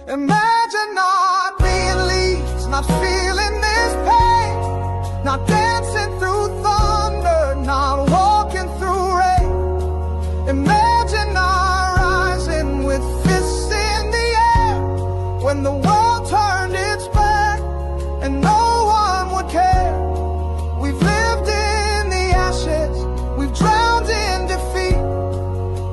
Imagine not being Leeds, not feeling this pain, not dancing through thunder, not walking through rain. Imagine not rising with fists in the air when the world turned its back and no one would care. We've lived in the ashes, we've drowned in defeat,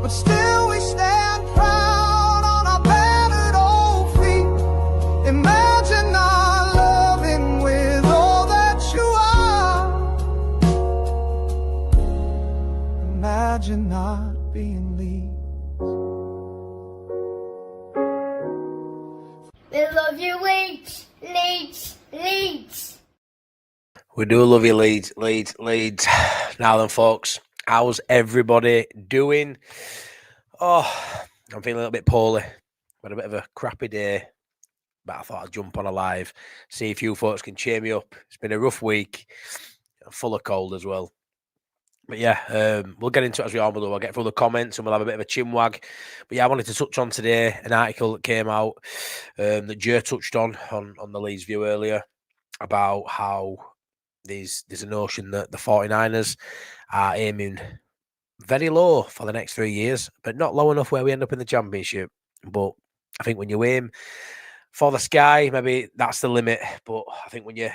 but still we stand proud on our battered old feet. Imagine not loving with all that you are. Imagine not being Leeds. We love you, Leeds, Leeds, Leeds. We do love you, Leeds. Now then, folks, how's everybody doing? Oh, I'm feeling a little bit poorly. Had a bit of a crappy day, but I thought I'd jump on a live, see if you folks can cheer me up. It's been a rough week, full of cold as well. But yeah, we'll get into it as we normally do. I'll get through the comments and we'll have a bit of a chinwag. But yeah, I wanted to touch on today an article that came out that Joe touched on the Leeds View earlier about how there's a notion that the 49ers are aiming very low for the next 3 years, but not low enough where we end up in the championship. But I think when you aim for the sky, maybe that's the limit. But I think when you're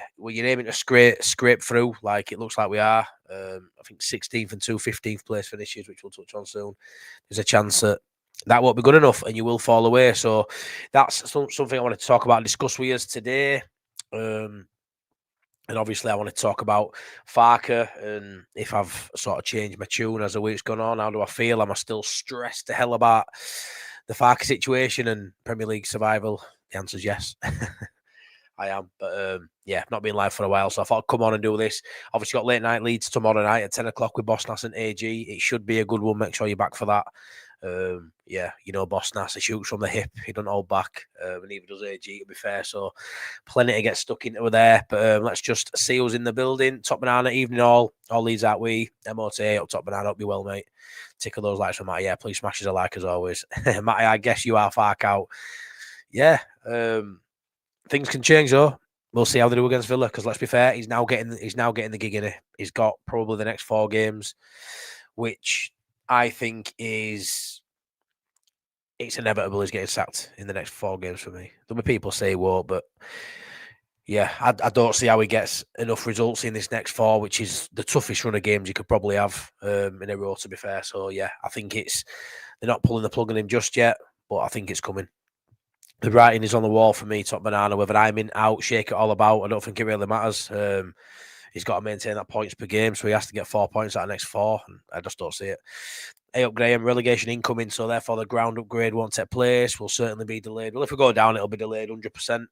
aiming to scrape through, like it looks like we are, I think 16th and 15th place finishes, which we'll touch on soon. There's a chance that won't be good enough, and you will fall away. So that's something I wanted to talk about and discuss with you today. And obviously, I want to talk about Farke and if I've sort of changed my tune as the week's gone on. How do I feel? Am I still stressed to hell about the Farke situation and Premier League survival? The answer is yes. I am. But yeah, not been live for a while, so I thought I'd come on and do this. Obviously, got late night Leeds tomorrow night at 10 o'clock with Boss Nass and AG. It should be a good one. Make sure you're back for that. Yeah, you know, Boss Nass, he shoots from the hip. He doesn't hold back. And neither does AG, to be fair. So plenty to get stuck into there. But let's just see who's in the building. Top Banana, evening all Leeds out we. MOT up Top Banana, hope you well, mate. Tickle those likes for Matty. Yeah, please smash us a like as always. Matty, I guess you are Farke out. Yeah, things can change though. We'll see how they do against Villa, because let's be fair, he's now getting the gig in it. He's got probably the next 4 games, which I think it's inevitable he's getting sacked in the next 4 games for me. There'll be people say he won't, but yeah, I don't see how he gets enough results in this next 4, which is the toughest run of games you could probably have in a row, to be fair. So yeah, I think they're not pulling the plug on him just yet, but I think it's coming. The writing is on the wall for me, Top Banana. Whether I'm in, out, shake it all about, I don't think it really matters. He's got to maintain that points per game, so he has to get 4 points out of the next 4. And I just don't see it. Hey up, Graham. Relegation incoming, so therefore the ground upgrade won't take place. Will certainly be delayed. Well, if we go down, it'll be delayed 100%,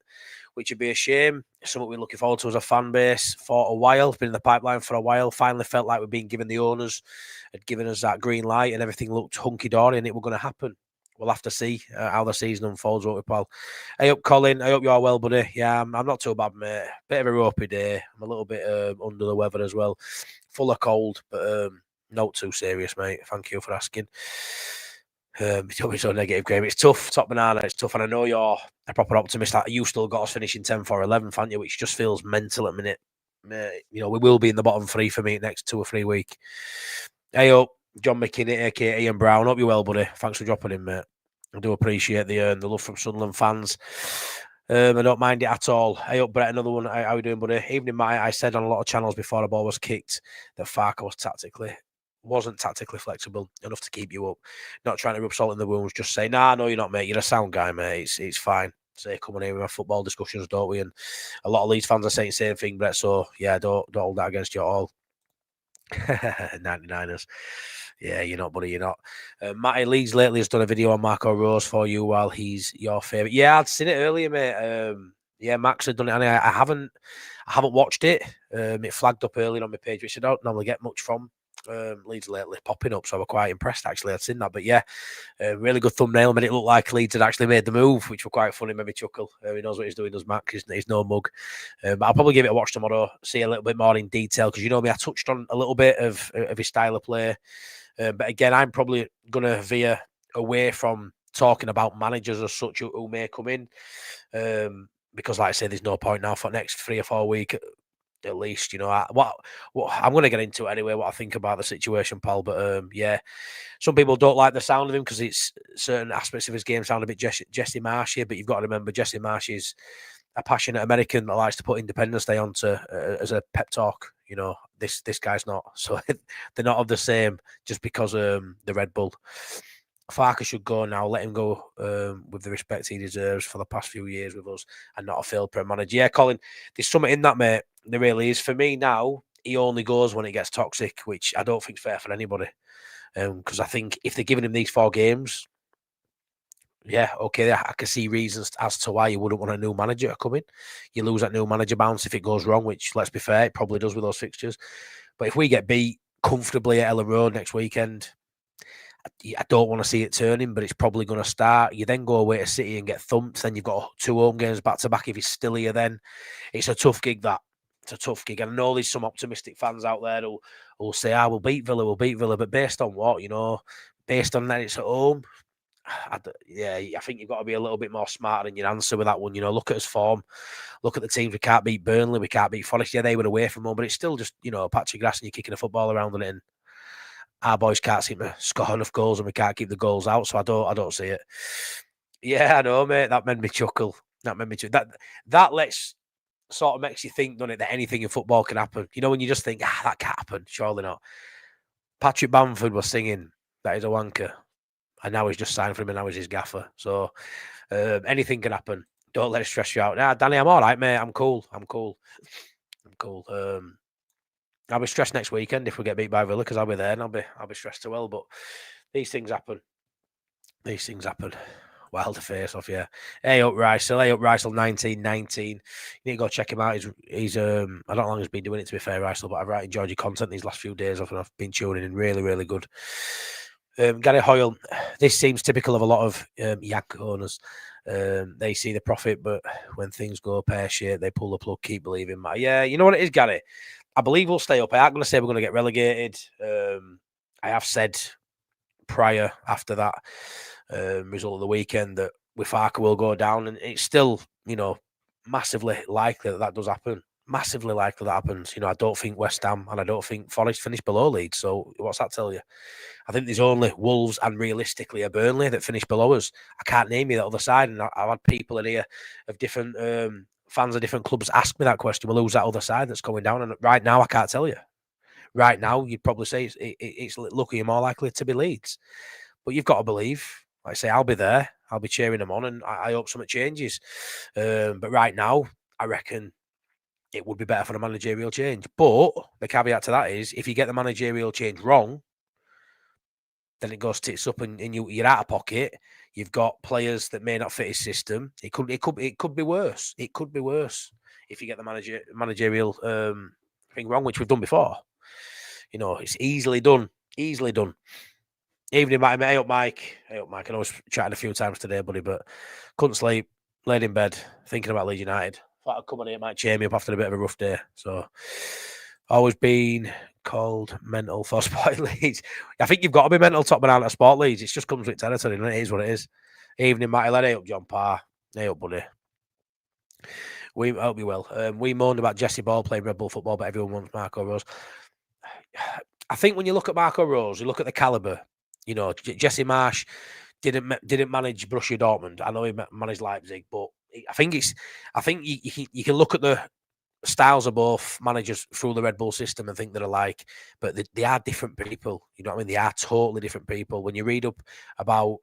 which would be a shame. It's something we're looking forward to as a fan base for a while. Been in the pipeline for a while. Finally felt like we've been given the owners had given us that green light, and everything looked hunky dory, and it were going to happen. We'll have to see how the season unfolds, won't we, pal? Hey up, Colin. I hope you're well, buddy. Yeah, I'm not too bad, mate. Bit of a ropey day. I'm a little bit under the weather as well. Full of cold, but not too serious, mate. Thank you for asking. Don't be so negative, Graham. It's tough, Top Banana. It's tough, and I know you're a proper optimist. That you still got us finishing 10 for 11th, haven't you? Which just feels mental at the minute. You know, we will be in the bottom 3 for me next 2 or 3 weeks. Hey up. John McKinney, aka Ian Brown. Hope you're well, buddy. Thanks for dropping in, mate. I do appreciate the love from Sunderland fans. I don't mind it at all. Hey up, Brett, another one. How you doing, buddy? Evening, Matt. I said on a lot of channels before the ball was kicked that Farke wasn't tactically flexible enough to keep you up. Not trying to rub salt in the wounds. Just say, nah, no, you're not, mate. You're a sound guy, mate. It's fine. Say, come on here with our football discussions, don't we? And a lot of Leeds fans are saying the same thing, Brett. So yeah, don't hold that against you at all. 99ers. Yeah, you're not, buddy. You're not. Matty Leeds lately has done a video on Marco Rose for you while he's your favourite. Yeah, I'd seen it earlier, mate. Yeah, Max had done it, and I haven't watched it. It flagged up earlier on my page, which I don't normally get much from Leeds lately popping up, so I was quite impressed actually. I'd seen that, but yeah, really good thumbnail. Made it look like Leeds had actually made the move, which were quite funny. Made me chuckle. He knows what he's doing, does Max? He's no mug. But I'll probably give it a watch tomorrow, see a little bit more in detail, because you know me, I touched on a little bit of his style of play. But again, I'm probably going to veer away from talking about managers as such who may come in, because, like I say, there's no point now for the next 3 or 4 weeks at least. You know, what I'm going to get into it anyway. What I think about the situation, pal. But yeah, some people don't like the sound of him because it's certain aspects of his game sound a bit Jesse Marshy. But you've got to remember, Jesse Marsh is a passionate American that likes to put Independence Day onto as a pep talk. You know, this guy's not. So they're not of the same just because the Red Bull. Farke should go now. Let him go with the respect he deserves for the past few years with us and not a failed Prem manager. Yeah, Colin, there's something in that, mate. There really is. For me now, he only goes when it gets toxic, which I don't think is fair for anybody. Because I think if they're giving him these 4 games, yeah, okay, I can see reasons as to why you wouldn't want a new manager to come in. You lose that new manager bounce if it goes wrong, which, let's be fair, it probably does with those fixtures. But if we get beat comfortably at Ellen Road next weekend, I don't want to see it turning, but it's probably going to start. You then go away to City and get thumped. Then you've got 2 home games back to back if he's still here. Then it's a tough gig. It's a tough gig. And I know there's some optimistic fans out there who'll say, we'll beat Villa. But based on what? You know, based on that it's at home. I think you've got to be a little bit more smarter in your answer with that one. You know, look at his form. Look at the teams. We can't beat Burnley. We can't beat Forest. Yeah, they were away from home, but it's still just, you know, a patch of grass and you're kicking a football around on it. And our boys can't seem to score enough goals and we can't keep the goals out. So I don't see it. Yeah, I know, mate. That made me chuckle. That sort of makes you think, doesn't it, that anything in football can happen. You know, when you just think, that can't happen. Surely not. Patrick Bamford was singing that he's a wanker. And now he's just signed for him and now he's his gaffer. So anything can happen. Don't let it stress you out. Nah, Danny, I'm all right, mate. I'm cool. I'll be stressed next weekend if we get beat by Villa because I'll be there and I'll be stressed as well. But these things happen. Wilder face off, yeah. Hey up Rysel 1919. You need to go check him out. He's I don't know how long he's been doing it, to be fair, Rysel, but I've really enjoyed your content these last few days and I've been tuning in. Really, really good. Gary Hoyle, this seems typical of a lot of Yank owners. They see the profit, but when things go pear-shaped, they pull the plug, keep believing. Yeah, you know what it is, Gary? I believe we'll stay up. I ain't going to say we're going to get relegated. I have said prior, after that result of the weekend, that with Farke will go down, and it's still, you know, massively likely that does happen. Massively likely that happens. You know, I don't think West Ham and I don't think Forest finish below Leeds. So what's that tell you? I think there's only Wolves and realistically a Burnley that finish below us. I can't name you that other side, and I've had people in here of different fans of different clubs ask me that question. Well, who's that other side that's going down? And right now, I can't tell you. Right now, you'd probably say it's looking more likely to be Leeds. But you've got to believe. Like I say, I'll be there. I'll be cheering them on, and I hope something changes. But right now, I reckon it would be better for a managerial change. But the caveat to that is, if you get the managerial change wrong, then it goes tits up and you're out of pocket. You've got players that may not fit his system. It could be worse. It could be worse if you get the managerial thing wrong, which we've done before. You know, it's easily done. Evening, Mike. Hey up, Mike. I know I was chatting a few times today, buddy, but couldn't sleep. Laid in bed thinking about Leeds United. Thought I'd come on here, it might cheer me up after a bit of a rough day. So, always been called mental for Sport Leeds. I think you've got to be mental top man out of Sport Leeds. It just comes with territory, and it is what it is. Evening, Matty lad. Hey up, John Parr. Hey up, buddy. We hope you well. We moaned about Jesse Ball playing Red Bull football, but everyone wants Marco Rose. I think when you look at Marco Rose, you look at the calibre. You know, Jesse Marsh didn't manage Borussia Dortmund. I know he managed Leipzig, but I think you can look at the styles of both managers through the Red Bull system and think they're alike, but they are different people. You know what I mean? They are totally different people. When you read up about,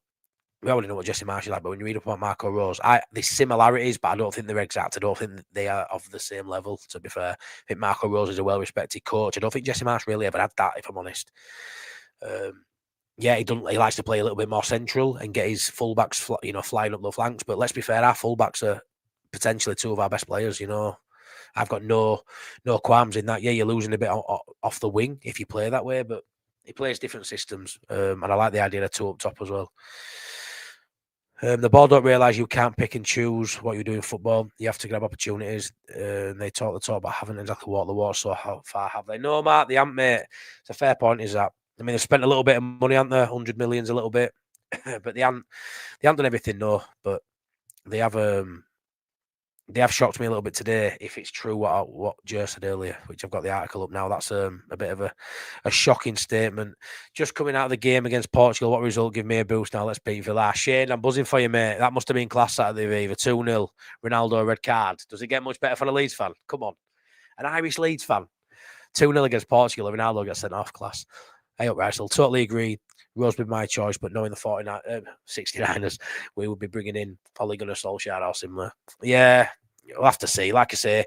we already know what Jesse Marsh is like, but when you read up about Marco Rose, there's similarities, but I don't think they're exact. I don't think they are of the same level, to be fair. I think Marco Rose is a well-respected coach. I don't think Jesse Marsh really ever had that, if I'm honest. Yeah, he likes to play a little bit more central and get his fullbacks, flying up the flanks. But let's be fair, our fullbacks are potentially 2 of our best players. You know, I've got no qualms in that. Yeah, you're losing a bit off the wing if you play that way, but he plays different systems, and I like the idea of 2 up top as well. The board don't realise you can't pick and choose what you do in football. You have to grab opportunities. They talk the talk, but haven't exactly walked the walk. So how far have they? No, Mark, they haven't, mate. It's a fair point, is that. I mean, they've spent a little bit of money, haven't they? 100 million's a little bit. but they haven't done everything, no. But they have shocked me a little bit today. If it's true what Jer said earlier, which I've got the article up now, that's a bit of a shocking statement. Just coming out of the game against Portugal, what result give me a boost now? Let's beat Villa. Shane, I'm buzzing for you, mate. That must have been class Saturday, Viva. 2-0, Ronaldo red card. Does it get much better for a Leeds fan? Come on, an Irish Leeds fan. 2-0 against Portugal, Ronaldo gets sent off. Class. Hey up, Russell. Totally agree. Rose would be my choice, but knowing the 69ers, we would be bringing in Ole Gunnar Solskjaer or similar. Yeah, we'll have to see. Like I say,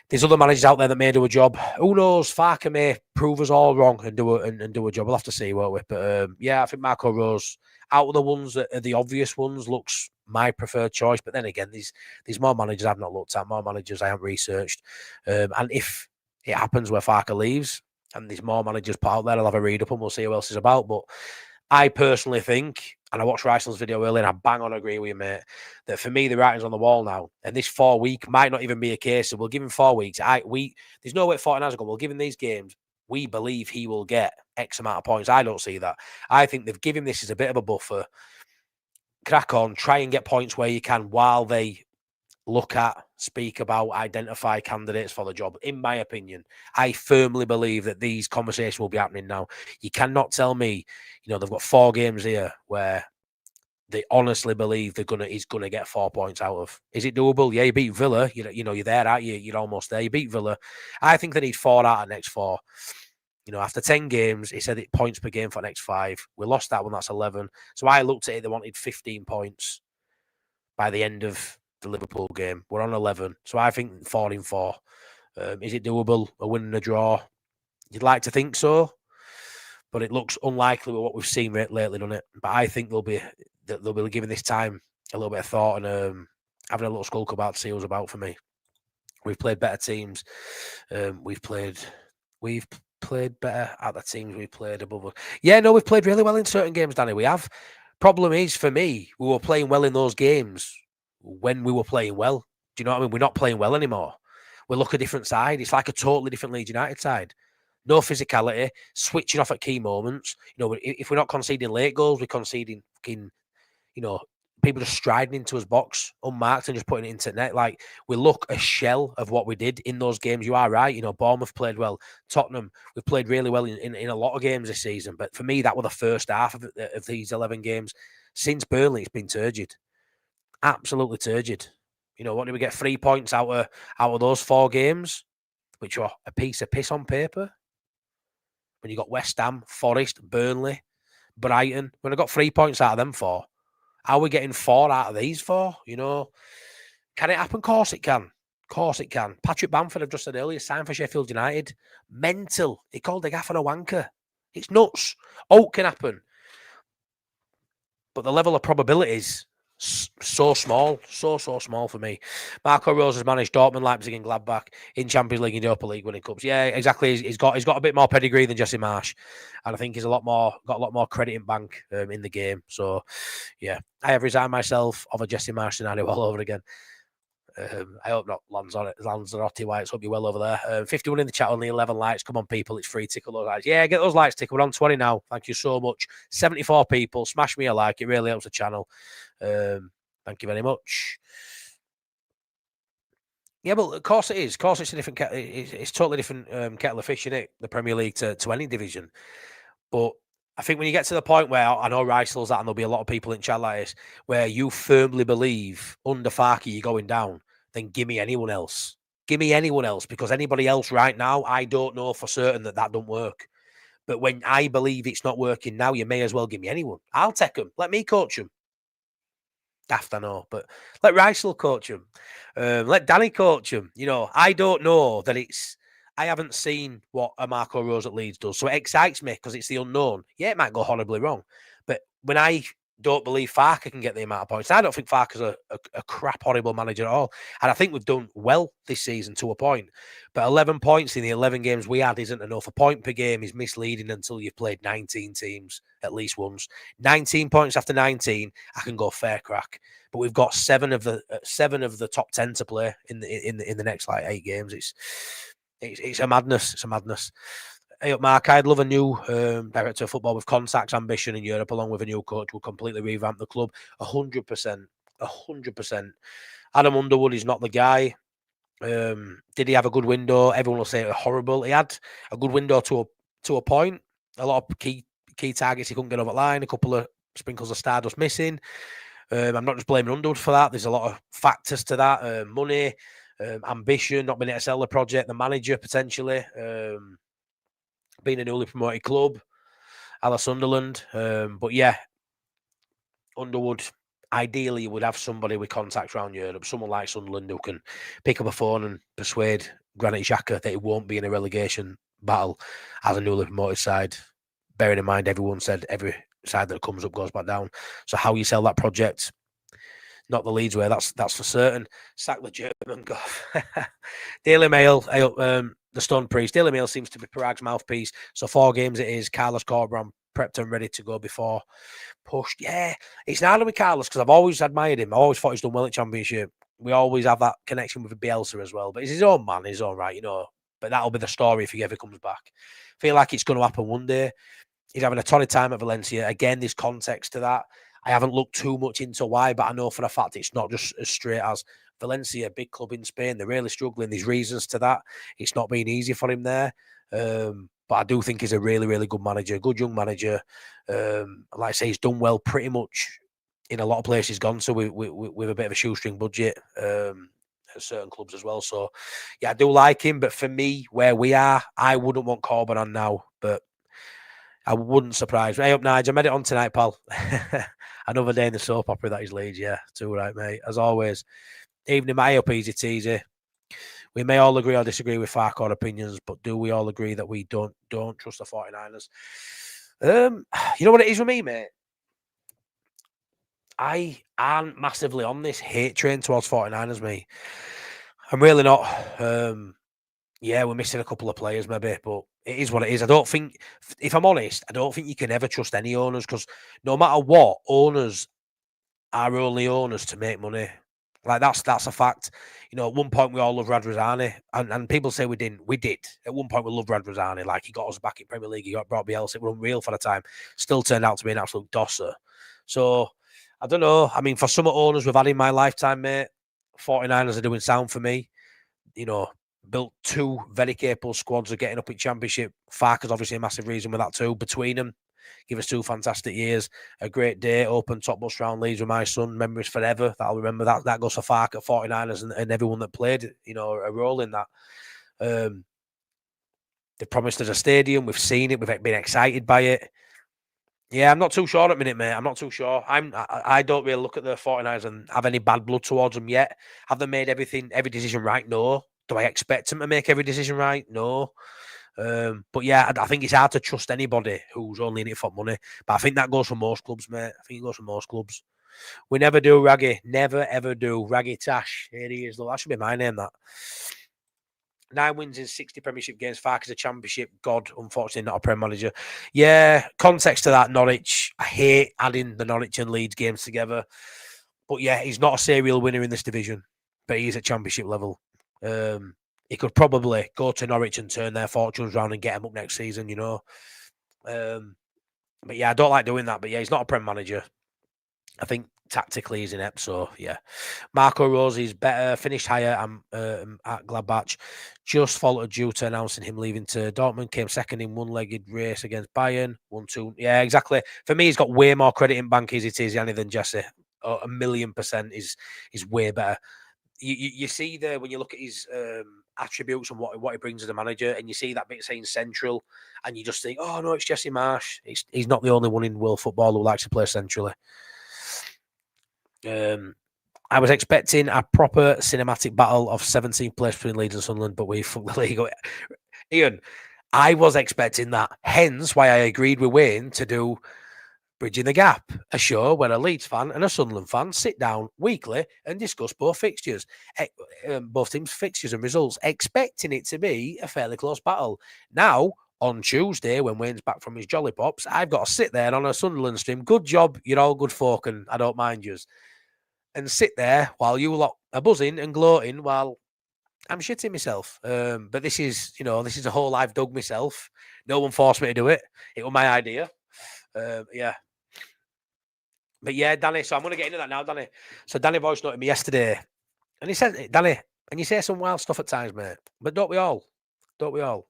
there's other managers out there that may do a job. Who knows? Farke may prove us all wrong and do a job. We'll have to see, won't we? But yeah, I think Marco Rose, out of the ones that are the obvious ones, looks my preferred choice. But then again, there's more managers I've not looked at, more managers I haven't researched. And if it happens where Farke leaves, and there's more managers put out there, I'll have a read up and we'll see who else is about. But I personally think, and I watched Reisel's video earlier, and I bang on agree with you, mate, that for me, the writing's on the wall now. And this 4 week might not even be a case of we'll give him 4 weeks. There's no way 14 hours ago, we'll give him these games. We believe he will get X amount of points. I don't see that. I think they've given this as a bit of a buffer. Crack on, try and get points where you can while they look at, speak about, identify candidates for the job. In my opinion, I firmly believe that these conversations will be happening now. You cannot tell me, they've got 4 games here where they honestly believe he's gonna get 4 points out of. Is it doable? Yeah, you beat Villa. You're there, aren't you? You're almost there. You beat Villa. I think they need 4 out of the next 4. After 10 games, he said it points per game for the next 5. We lost that one. That's 11. So I looked at it. They wanted 15 points by the end of the Liverpool game. We're on 11. So I think 4 in 4. Is it doable? A win and a draw? You'd like to think so, but it looks unlikely with what we've seen lately, doesn't it? But I think they'll be giving this time a little bit of thought and having a little skulk about to see what's about for me. We've played better teams. We've played better at the teams we played above us. Yeah, no, we've played really well in certain games, Danny. We have. Problem is, for me, we were playing well in those games when we were playing well. Do you know what I mean? We're not playing well anymore. We look a different side. It's like a totally different Leeds United side. No physicality, switching off at key moments. If we're not conceding late goals, we're conceding people just striding into his box unmarked and just putting it into net. Like, we look a shell of what we did in those games. You are right. Bournemouth played well. Tottenham, we played really well in a lot of games this season. But for me, that was the first half of these 11 games. Since Burnley, it's been turgid. Absolutely turgid. What did we get? 3 points out of those 4 games, which are a piece of piss on paper. When you got West Ham, Forest, Burnley, Brighton, when I got 3 points out of them 4, how are we getting 4 out of these 4? Can it happen? Of course it can. Of course it can. Patrick Bamford, I've just said earlier, signed for Sheffield United. Mental. He called the gaffer a wanker. It's nuts. Can happen. But the level of probabilities, so small. So small for me. Marco Rose has managed Dortmund, Leipzig and Gladbach in Champions League and Europa League winning cups. Yeah, exactly. He's got a bit more pedigree than Jesse Marsch. And I think he's got a lot more credit in bank in the game. So, yeah, I have resigned myself of a Jesse Marsch scenario all over again. I hope not Lanzarote Whites. Hope you're well over there. 51 in the chat, only 11 likes. Come on, people, it's free. Tickle those likes. Yeah, get those likes tickled. We're on 20 now. Thank you so much. 74 people. Smash me a like. It really helps the channel. Thank you very much. Yeah, but of course it is. Of course it's a different. It's totally different kettle of fish, isn't it? The Premier League to any division. But I think when you get to the point where I know Reisel's that, and there'll be a lot of people in chat like this, where you firmly believe under Farke you're going down, then give me anyone else. Give me anyone else, because anybody else right now, I don't know for certain that don't work. But when I believe it's not working now, you may as well give me anyone. I'll take them. Let me coach them. Daft, I know, but let Reisel coach him. Let Danny coach him. I don't know that I haven't seen what a Marco Rose at Leeds does, so it excites me because it's the unknown. Yeah, it might go horribly wrong, but when I don't believe Farke can get the amount of points, I don't think Farke's a crap, horrible manager at all. And I think we've done well this season to a point. But 11 points in the 11 games we had isn't enough. A point per game is misleading until you've played 19 teams at least once. 19 points after 19, I can go fair crack. But we've got 7 of the top 10 to play in the next 8 games. It's a madness. It's a madness. Hey up, Mark. I'd love a new director of football with contacts, ambition in Europe, along with a new coach who will completely revamp the club. 100%. 100%. Adam Underwood is not the guy. Did he have a good window? Everyone will say it was horrible. He had a good window to a point. A lot of key targets he couldn't get over the line. A couple of sprinkles of stardust missing. I'm not just blaming Underwood for that. There's a lot of factors to that. Money, ambition, not being able to sell the project, the manager potentially, being a newly promoted club, a la Sunderland. But yeah, Underwood, ideally, would have somebody with contacts around Europe, someone like Sunderland who can pick up a phone and persuade Granit Xhaka that it won't be in a relegation battle as a newly promoted side. Bearing in mind, everyone said every side that comes up goes back down. So how you sell that project, not the Leeds way, that's for certain. Sack the German, God. Daily Mail, the Stone Priest. Daily Mail seems to be Parag's mouthpiece. So 4 games it is. Carlos Corberán prepped and ready to go before pushed. Yeah, it's hard with Carlos because I've always admired him. I always thought he's done well at Championship. We always have that connection with Bielsa as well. But he's his own man, his own right, you know. But that'll be the story if he ever comes back. Feel like it's going to happen one day. He's having a torrid time at Valencia. Again, there's context to that. I haven't looked too much into why, but I know for a fact it's not just as straight as Valencia, big club in Spain. They're really struggling. There's reasons to that. It's not been easy for him there. But I do think he's a really, really good manager, good young manager. Like I say, he's done well pretty much in a lot of places he's gone to with a bit of a shoestring budget at certain clubs as well. So, yeah, I do like him. But for me, where we are, I wouldn't want Corberán now. But I wouldn't surprise me. Hey up, Nigel. I made it on tonight, pal. Another day in the soap opera that is Leeds. Yeah, too right, mate. As always, evening, my up, easy teasy. We may all agree or disagree with Farke or opinions, but do we all agree that we don't trust the 49ers? You know what it is with me, mate? I aren't massively on this hate train towards 49ers, mate. I'm really not. Yeah, we're missing a couple of players maybe, but it is what it is. I don't think, if I'm honest, I don't think you can ever trust any owners because no matter what, owners are only owners to make money. Like that's a fact. You know, at one point we all loved Radrizzani, and people say we didn't. We did. At one point we loved Radrizzani. Like he got us back in Premier League. He brought Bielsa. It was unreal for the time. Still turned out to be an absolute dosser. So I don't know. I mean, for some owners we've had in my lifetime, mate, 49ers are doing sound for me. You know, built 2 very capable squads of getting up in Championship. Farke's obviously a massive reason with that too. Between them, give us 2 fantastic years. A great day, open top bus round Leeds with my son. Memories forever. I'll remember that. That goes for Farke at 49ers and everyone that played, you know, a role in that. They promised us a stadium. We've seen it. We've been excited by it. Yeah, I'm not too sure at the minute, mate. I'm not too sure. I don't really look at the 49ers and have any bad blood towards them yet. Have they made every decision right? No. Do I expect them to make every decision right? No. But yeah, I think it's hard to trust anybody who's only in it for money. But I think that goes for most clubs, mate. I think it goes for most clubs. We never do, Raggy. Never, ever do. Raggy Tash. Here he is. Look, that should be my name, that. 9 wins in 60 Premiership games. Farke's a Championship god. Unfortunately, not a Prem manager. Yeah, context to that, Norwich. I hate adding the Norwich and Leeds games together. But yeah, he's not a serial winner in this division. But he is at Championship level. He could probably go to Norwich and turn their fortunes around and get them up next season, you know. But yeah, I don't like doing that. But yeah, he's not a Prem manager. I think tactically he's inept, so yeah. Marco Rosi's better, finished higher at Gladbach. Just followed due to announcing him leaving to Dortmund. Came second in one-legged race against Bayern. 1-2. Yeah, exactly. For me, he's got way more credit in bank as it is, Yanni, than Jesse. 1,000,000% is way better. You see there when you look at his attributes and what he brings as a manager, and you see that bit saying central, and you just think, oh no, it's Jesse Marsh. He's not the only one in world football who likes to play centrally. I was expecting a proper cinematic battle of 17th place between Leeds and Sunderland, but we fucked the league. Ian, I was expecting that. Hence why I agreed with Wayne to do Bridging the Gap, a show where a Leeds fan and a Sunderland fan sit down weekly and discuss both fixtures, both teams' fixtures and results, expecting it to be a fairly close battle. Now, on Tuesday, when Wayne's back from his Jolly Pops, I've got to sit there on a Sunderland stream. Good job, you're all good folk, and I don't mind yous. And sit there while you lot are buzzing and gloating while I'm shitting myself. But this is, this is a hole I've dug myself. No one forced me to do it. It was my idea. Yeah. But yeah, Danny, so I'm going to get into that now, Danny. So Danny voice noted me yesterday. And he said, Danny, and you say some wild stuff at times, mate. But don't we all? Don't we all?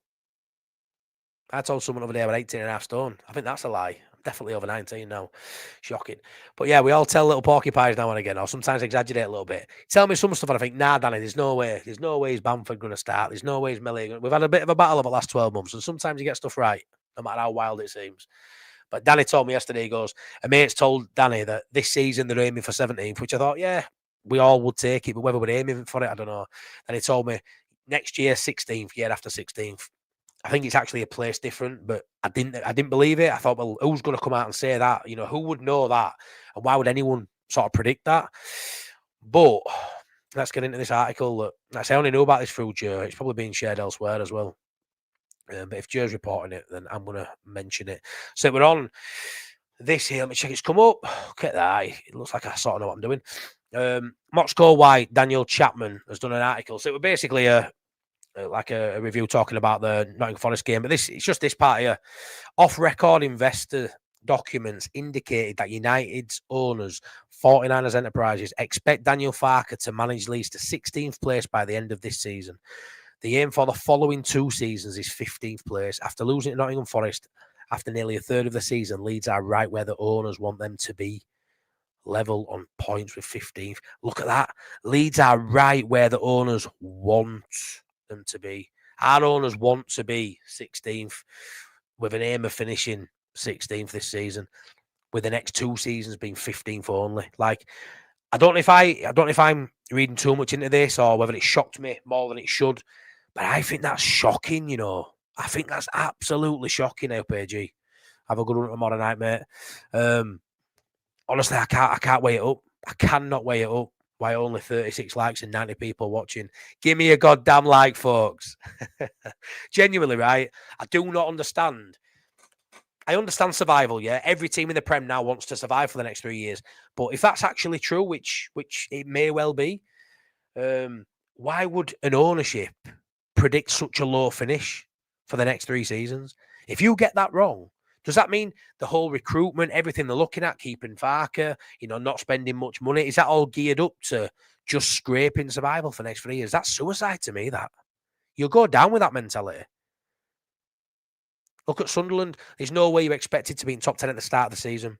I told someone over there about 18 and a half stone. I think that's a lie. I'm definitely over 19 now. Shocking. But yeah, we all tell little porcupines now and again, or sometimes exaggerate a little bit. Tell me some stuff and I think, nah, Danny, there's no way. There's no way is Bamford going to start. There's no way is Millie. We've had a bit of a battle over the last 12 months, and sometimes you get stuff right, no matter how wild it seems. But Danny told me yesterday, he goes, a mate's told Danny that this season they're aiming for 17th, which I thought, yeah, we all would take it, but whether we're aiming for it, I don't know. And he told me next year, 16th, year after 16th. I think it's actually a place different, but I didn't believe it. I thought, well, who's going to come out and say that? Who would know that? And why would anyone sort of predict that? But let's get into this article. I only knew about this through Joe. It's probably being shared elsewhere as well. But if Joe's reporting it, then I'm going to mention it. So we're on this here. Let me check it's come up. Look at that. It looks like I sort of know what I'm doing. Moxco White, Daniel Chapman has done an article. So it was basically a review talking about the Nottingham Forest game. But it's just this part here. Off-record investor documents indicated that United's owners, 49ers Enterprises, expect Daniel Farke to manage Leeds to 16th place by the end of this season. The aim for the following 2 seasons is 15th place. After losing to Nottingham Forest after nearly a third of the season, Leeds are right where the owners want them to be. Level on points with 15th. Look at that. Leeds are right where the owners want them to be. Our owners want to be 16th with an aim of finishing 16th this season, with the next 2 seasons being 15th only. Like, I don't know if I'm reading too much into this or whether it shocked me more than it should, but I think that's shocking, I think that's absolutely shocking, LPG. Have a good one tomorrow night, mate. Honestly, I can't weigh it up. I cannot weigh it up. Why only 36 likes and 90 people watching? Give me a goddamn like, folks. Genuinely, right? I do not understand. I understand survival, yeah. Every team in the Prem now wants to survive for the next 3 years. But if that's actually true, which it may well be, why would an ownership predict such a low finish for the next 3 seasons? If you get that wrong, does that mean the whole recruitment, everything they're looking at, keeping Farke, not spending much money, is that all geared up to just scraping survival for the next 3 years? That's suicide to me, that. You'll go down with that mentality. Look at Sunderland. There's no way you expected to be in top 10 at the start of the season.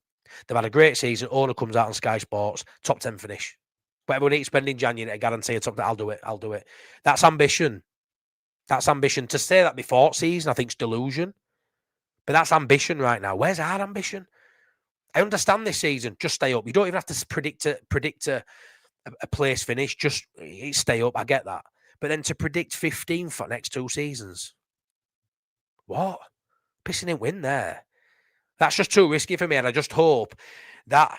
They've had a great season. Owner comes out on Sky Sports, top 10 finish. Whatever we need to spend in January to guarantee a top 10, I'll do it. That's ambition. That's ambition. To say that before season, I think, is delusion. But that's ambition right now. Where's our ambition? I understand this season. Just stay up. You don't even have to predict a place finish. Just stay up. I get that. But then to predict 15 for the next 2 seasons. What? Pissing in win there. That's just too risky for me. And I just hope that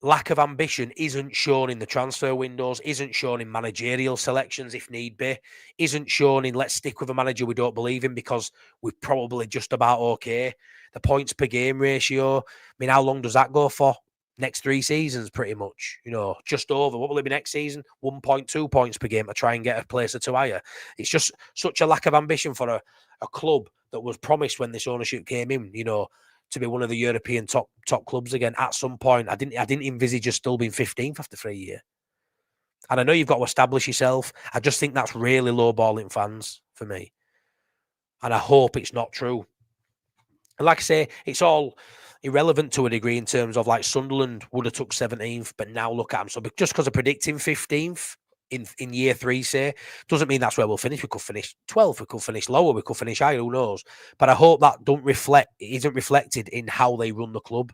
lack of ambition isn't shown in the transfer windows, isn't shown in managerial selections if need be, isn't shown in let's stick with a manager we don't believe in because we're probably just about okay. The points per game ratio, I mean, how long does that go for? Next 3 seasons, pretty much, just over. What will it be next season? 1.2 points per game to try and get a place or 2 higher. It's just such a lack of ambition for a club that was promised when this ownership came in, to be one of the European top clubs again at some point. I didn't envisage us still being 15th after 3 years. And I know you've got to establish yourself. I just think that's really lowballing fans for me. And I hope it's not true. And like I say, it's all irrelevant to a degree in terms of like Sunderland would have took 17th, but now look at them. So just because of predicting 15th in year 3, say, doesn't mean that's where we'll finish. We could finish 12th, we could finish lower, we could finish higher, who knows? But I hope that isn't reflected in how they run the club.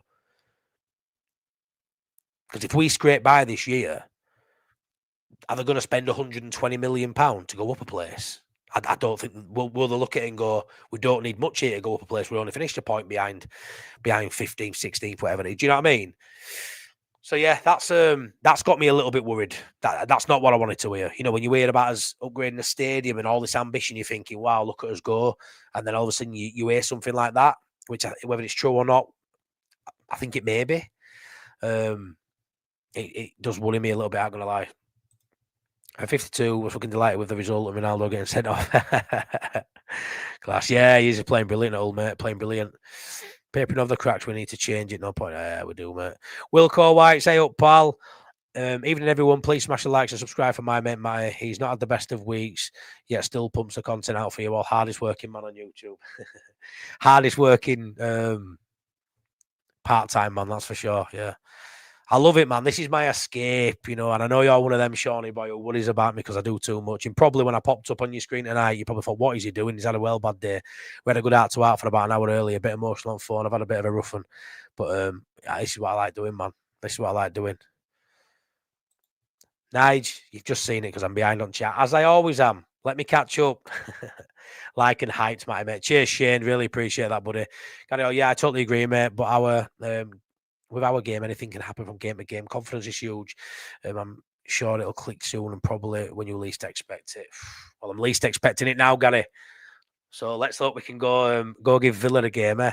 Because if we scrape by this year, are they going to spend £120 million to go up a place? I don't think will they look at it and go, we don't need much here to go up a place. We only finished a point behind 15th, 16th, whatever. Do you know what I mean? So yeah, that's got me a little bit worried. That's not what I wanted to hear. When you hear about us upgrading the stadium and all this ambition, you're thinking, wow, look at us go. And then all of a sudden you hear something like that, which whether it's true or not, I think it may be. It does worry me a little bit, I'm not going to lie. At 52, was fucking delighted with the result of Ronaldo getting sent off. Class. Yeah, he's playing brilliant, old mate. Playing brilliant. Papering over the cracks, we need to change it. No point. Yeah, we do, mate. Wilco White, say up, pal. Evening, everyone. Please smash the likes and subscribe for my mate Matty. He's not had the best of weeks, yet still pumps the content out for you all. Hardest working man on YouTube. Hardest working part-time man, that's for sure. Yeah. I love it, man. This is my escape, and I know you're one of them, Shawnee boy, who worries about me because I do too much. And probably when I popped up on your screen tonight, you probably thought, what is he doing? He's had a well bad day. We had a good heart-to-heart for about an hour earlier, a bit emotional on phone. I've had a bit of a rough one. But this is what I like doing, man. This is what I like doing. Nige, you've just seen it because I'm behind on chat, as I always am. Let me catch up. Like and heights, mate. Cheers, Shane. Really appreciate that, buddy. Yeah, I totally agree, mate. But with our game, anything can happen from game to game. Confidence is huge. I'm sure it'll click soon and probably when you least expect it. Well, I'm least expecting it now, Gary. So let's hope we can go give Villa a game, eh?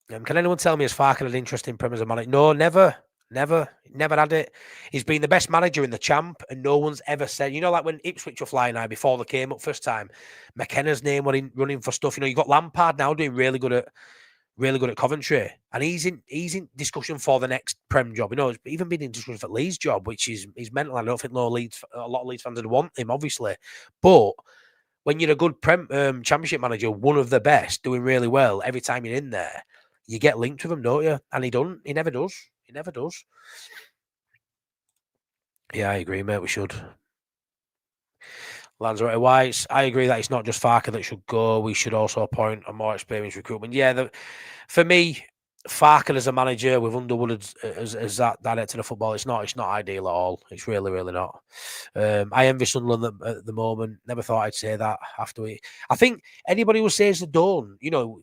Can anyone tell me has Farke had an interest in Premier as a manager? No, never had it. He's been the best manager in the champ, and no one's ever said, like when Ipswich were flying high before they came up first time, McKenna's name were running for stuff. You got Lampard now doing really good at Coventry, and he's in discussion for the next Prem job. He's even been in discussion for Leeds job, which is mental. I don't think a lot of Leeds fans would want him, obviously, but when you're a good Championship manager, one of the best, doing really well every time you're in there, you get linked with him, don't you? And he never does. He never does. Yeah, I agree, mate. We should. Lanzarote Whites, I agree that it's not just Farke that should go. We should also appoint a more experienced recruitment. Yeah, for me, Farke as a manager with Underwood as that director of football, it's not ideal at all. It's really, really not. I envy Sunderland at the moment. Never thought I'd say that after I think anybody who says they don't,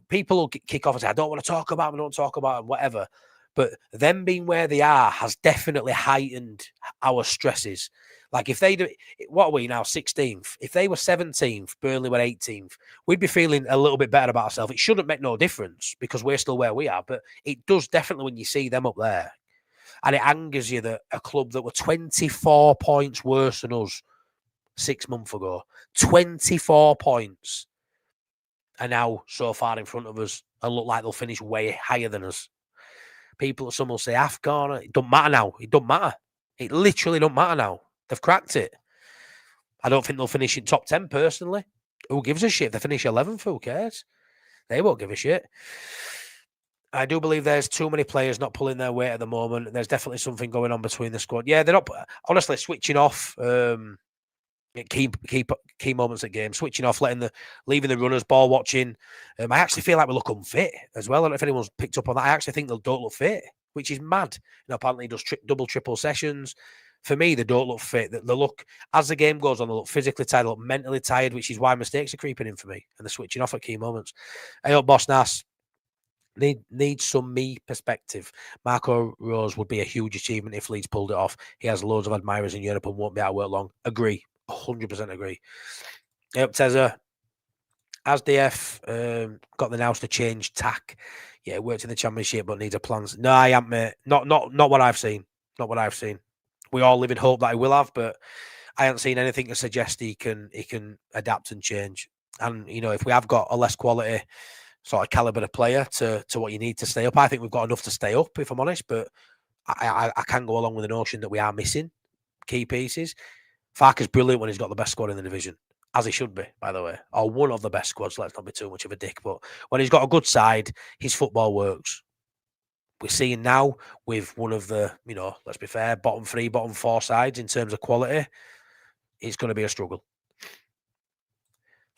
people will kick off and say, I don't want to talk about them, I don't talk about them, whatever. But them being where they are has definitely heightened our stresses. Like if they do, what are we now, 16th? If they were 17th, Burnley were 18th, we'd be feeling a little bit better about ourselves. It shouldn't make no difference because we're still where we are, but it does definitely when you see them up there. And it angers you that a club that were 24 points worse than us 6 months ago, 24 points, are now so far in front of us and look like they'll finish way higher than us. Some will say Afghan. It don't matter now. It don't matter. It literally don't matter now. They've cracked it. I don't think they'll finish in top 10 personally. Who gives a shit if they finish 11th? Who cares? They won't give a shit. I do believe there's too many players not pulling their weight at the moment. There's definitely something going on between the squad. Yeah, they're not honestly switching off. Key moments at games, switching off, leaving the runners, ball watching. I actually feel like we look unfit as well. I don't know if anyone's picked up on that. I actually think they don't look fit, which is mad. Apparently he does double, triple sessions. For me, they don't look fit. They look, as the game goes on, they look physically tired, they look mentally tired, which is why mistakes are creeping in for me, and they're switching off at key moments. Hey up, Boss Nass. Need some me perspective. Marco Rose would be a huge achievement if Leeds pulled it off. He has loads of admirers in Europe and won't be out of work long. Agree. 100% agree. Yep, Tezza. Asdf got the nous to change tack. Yeah, worked in the Championship but needs a plan. No, I am, mate. Not what I've seen. Not what I've seen. We all live in hope that he will have, but I haven't seen anything to suggest he can adapt and change. And if we have got a less quality sort of caliber of player to what you need to stay up, I think we've got enough to stay up, if I'm honest. But I can go along with the notion that we are missing key pieces. Farke's brilliant when he's got the best squad in the division, as he should be, by the way, or one of the best squads. Let's not be too much of a dick, but when he's got a good side, his football works. We're seeing now with one of the, let's be fair, bottom 3, bottom 4 sides in terms of quality, it's going to be a struggle.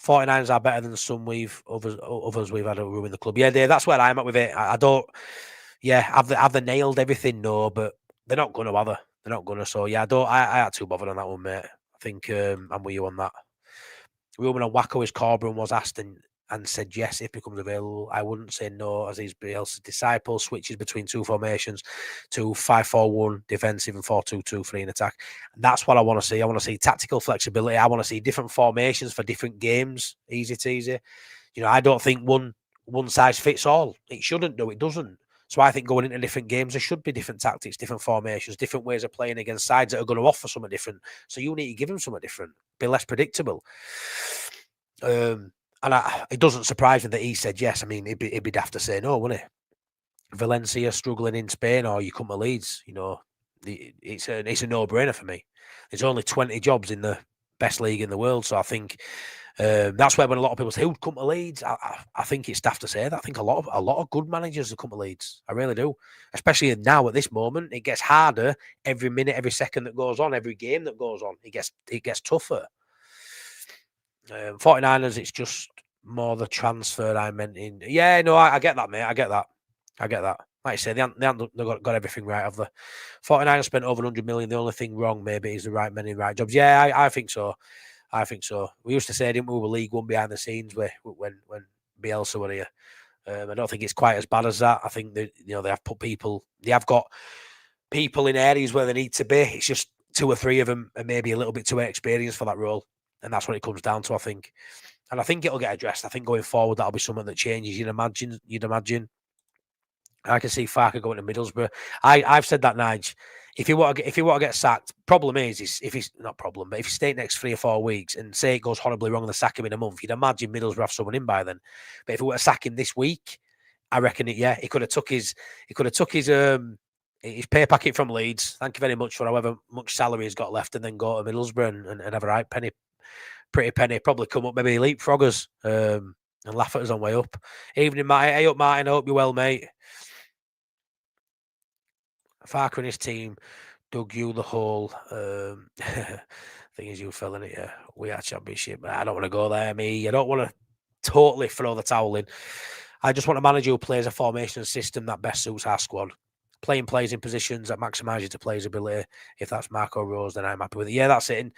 49ers are better than some others we've had to ruin the club. Yeah, Dave, that's where I'm at with it. I don't. Yeah, have they nailed everything? No, but they're not going to, are they? They're not going to. So yeah, I had too bothered on that one, mate. I think I'm with you on that. Ruben and Wacko, his Corbyn was asked and said yes if becomes available. I wouldn't say no, as he's Bielsa's disciple. Switches between 2 formations to 5-4-1 defensive and 4-2-2-3 in attack. And that's what I want to see. I want to see tactical flexibility. I want to see different formations for different games. Easy teasy. I don't think one size fits all. It shouldn't do. It doesn't. So I think going into different games, there should be different tactics, different formations, different ways of playing against sides that are going to offer something different. So you need to give them something different, be less predictable. And it doesn't surprise me that he said yes. I mean, it'd be daft to say no, wouldn't it? Valencia struggling in Spain, or you come to Leeds. It's a no-brainer for me. There's only 20 jobs in the best league in the world, so I think that's where when a lot of people say who'd come to Leeds, I think it's daft to say that. I think a lot of good managers have come to Leeds. I really do, especially now at this moment. It gets harder every minute, every second that goes on, every game that goes on. It gets tougher. 49ers, it's just more the transfer I meant in. Yeah, no, I get that, mate. I get that. Like I say, they haven't got everything right, have they? 49ers spent over 100 million. The only thing wrong maybe is the right men in right jobs. Yeah, I think so. We used to say, didn't we, were League One behind the scenes when Bielsa were here. I don't think it's quite as bad as that. I think they have got people in areas where they need to be. It's just 2 or 3 of them are maybe a little bit too experienced for that role. And that's what it comes down to, I think. And I think it'll get addressed. I think going forward, that'll be something that changes. You'd imagine. I can see Farke going to Middlesbrough. I've said that, Nige. If you want to get sacked, problem is if he's not problem, but if you stay next 3 or 4 weeks and say it goes horribly wrong and they sack him in a month, you'd imagine Middlesbrough have someone in by then. But if we were to sack him this week, I reckon he could have took his pay packet from Leeds. Thank you very much for however much salary he's got left, and then go to Middlesbrough and have a right pretty penny. Probably come up, maybe leapfrog us and laugh at us on way up. Evening, Martin. Hey up, Martin. I hope you're well, mate. Farke and his team dug you the hole. Thing is, you fell in it. Yeah, we are championship. I don't want to go there. I don't want to totally throw the towel in. I just want a manager who plays a formation and system that best suits our squad. Playing players in positions that maximise the player's ability. If that's Marco Rose, then I'm happy with it. Yeah, that's it. And,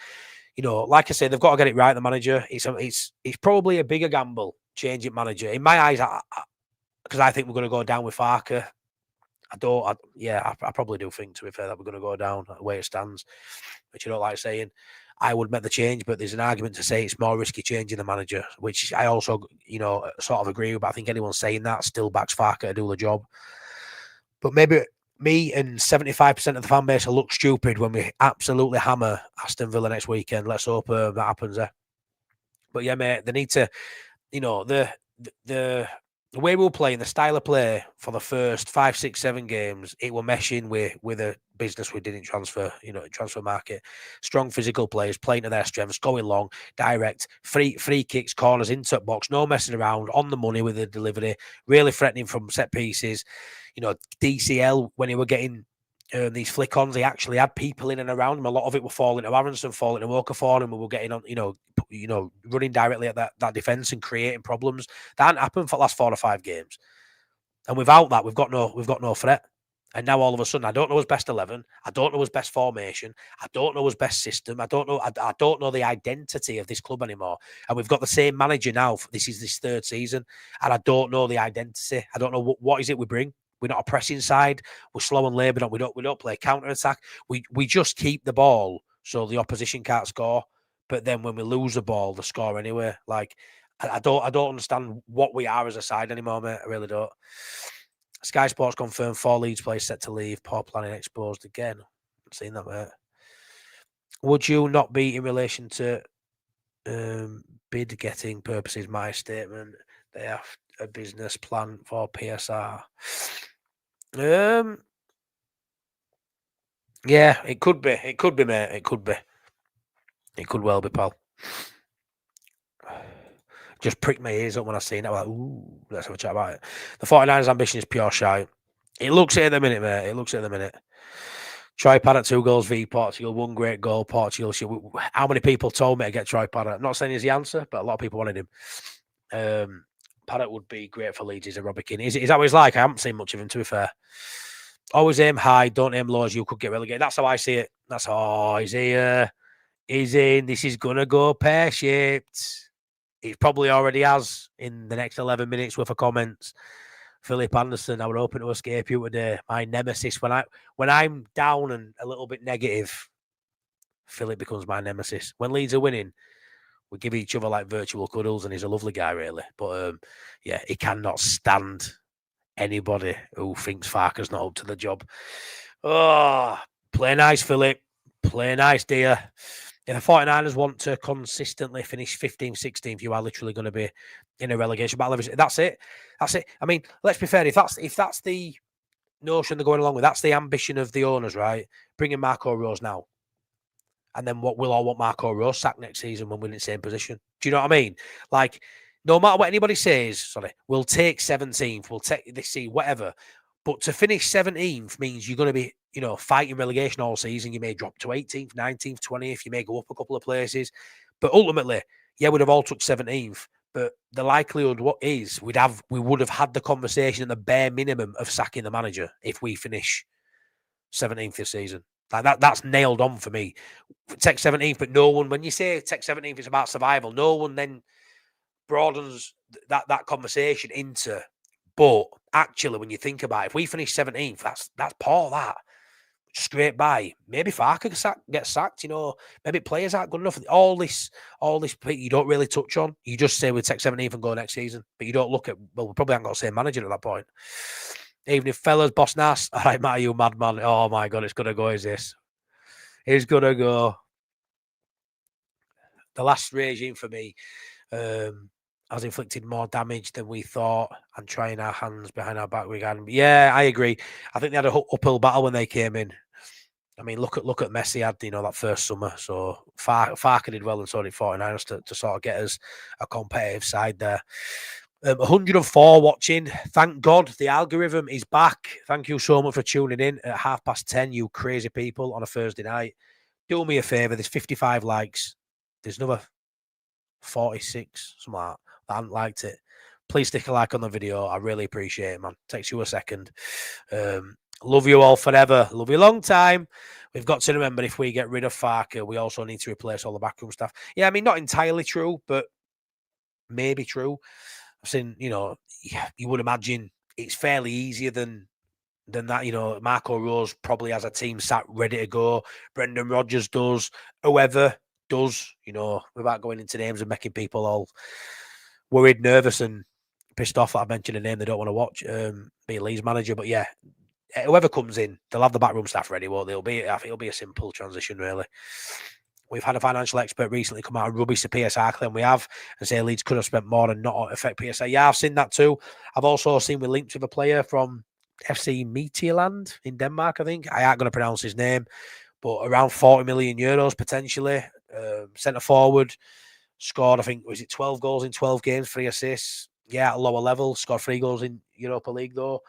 like I say, they've got to get it right. The manager. It's probably a bigger gamble changing manager in my eyes. Because I think we're going to go down with Farke. I probably do think, to be fair, that we're going to go down the way it stands, which I don't like saying. I would make the change, but there's an argument to say it's more risky changing the manager, which I also, sort of agree with. But I think anyone saying that still backs Farke to do the job. But maybe me and 75% of the fan base will look stupid when we absolutely hammer Aston Villa next weekend. Let's hope that happens there. But yeah, mate, they need to, the way we'll play, the style of play for the first 5, 6, 7 games, it will mesh in with a business we did in transfer market. Strong physical players, playing to their strengths, going long, direct, free kicks, corners, into box, no messing around, on the money with the delivery, really threatening from set pieces. DCL, when he were getting these flick-ons, he actually had people in and around him. A lot of it were falling to Aronson, falling to Okafor, and we were getting on, running directly at that defence and creating problems. That hadn't happened for the last 4 or 5 games. And without that, we've got no threat. And now all of a sudden, I don't know his best 11. I don't know his best formation. I don't know his best system. I don't know the identity of this club anymore. And we've got the same manager now. This is this 3rd season, and I don't know the identity. I don't know what is it we bring. We're not a pressing side. We're slow and laboured. We don't play counter attack. We just keep the ball so the opposition can't score. But then when we lose the ball, they score anyway. Like I don't understand what we are as a side anymore, mate. I really don't. Sky Sports confirmed 4 Leeds players set to leave. Poor planning exposed again. I've seen that, mate. Would you not be in relation to bid getting purposes? My statement. They have a business plan for PSR. Yeah, it could be. It could be, mate. It could be. It could well be, pal. Just pricked my ears up when I seen it. I'm like, ooh, let's have a chat about it. The 49ers' ambition is pure shite. It looks it at the minute, mate. It looks it at the minute. Troy Paddock, 2 goals v Portugal, 1 great goal. Portugal. How many people told me to get Troy Paddock? I'm not saying he's the answer, but a lot of people wanted him. Paddock would be great for Leeds. He's a Robbie Keane. Is that what he's like? I haven't seen much of him, to be fair. Always aim high, don't aim low, as you could get relegated. That's how I see it. That's he's here. He's in. This is going to go pear-shaped. It probably already has in the next 11 minutes worth of comments. Philip Anderson, I was hoping to escape you today. My nemesis. When I'm down and a little bit negative, Philip becomes my nemesis. When Leeds are winning, we give each other like virtual cuddles, and he's a lovely guy, really. But yeah, he cannot stand anybody who thinks Farke's not up to the job. Oh, play nice, Philip. Play nice, dear. If the 49ers want to consistently finish 15th, 16th, you are literally going to be in a relegation battle. That's it. That's it. I mean, let's be fair. If that's the notion they're going along with, that's the ambition of the owners, right? Bringing Marco Rose now. And then what we'll all want Marco Rose sacked next season when we're in the same position. Do you know what I mean? Like, no matter what anybody says, we'll take 17th, we'll take this season, whatever. But to finish 17th means you're going to be, fighting relegation all season. You may drop to 18th, 19th, 20th. You may go up a couple of places. But ultimately, yeah, we'd have all took 17th. But the likelihood we would have had the conversation at the bare minimum of sacking the manager if we finish 17th this season. Like that's nailed on for me. Take 17th, but no one, when you say take 17th, it's about survival. No one then broadens that conversation into, but actually, when you think about it, if we finish 17th, that's poor, that. Straight by. Maybe Farke gets sacked, maybe players aren't good enough. All this you don't really touch on. You just say we take 17th and go next season, but you don't look at, we probably haven't got the same manager at that point. Evening, fellas, Boss Nas. All right, Matt, you madman. Oh my God, it's going to go, is this? It's going to go. The last regime for me has inflicted more damage than we thought and trying our hands behind our back regarding. Yeah, I agree. I think they had a uphill battle when they came in. I mean, look at Messi had, that first summer. So Farke did well and so did 49ers to sort of get us a competitive side there. 104 watching. Thank God the algorithm is back. Thank you so much for tuning in at 10:30, you crazy people, on a Thursday night. Do me a favour. There's 55 likes. There's another 46, something like that haven't liked it. Please stick a like on the video. I really appreciate it, man. Takes you a second. Love you all forever. Love you a long time. We've got to remember, if we get rid of Farke, we also need to replace all the backroom staff. Yeah, I mean, not entirely true, but maybe true. I've seen, you would imagine it's fairly easier than that. Marco Rose probably has a team sat ready to go. Brendan Rodgers does. Whoever does, without going into names and making people all worried, nervous, and pissed off that I mentioned a name they don't want to watch, be a Leeds manager. But yeah, whoever comes in, they'll have the backroom staff ready, won't they? I think it'll be a simple transition, really. We've had a financial expert recently come out and rubbish the PSR claim we have and say Leeds could have spent more and not affect PSR. Yeah, I've seen that too. I've also seen we linked with a player from FC Midtjylland in Denmark, I think. I ain't going to pronounce his name, but around 40 million euros potentially. Centre forward, scored, I think, was it 12 goals in 12 games, 3 assists. Yeah, at a lower level. Scored 3 goals in Europa League, though.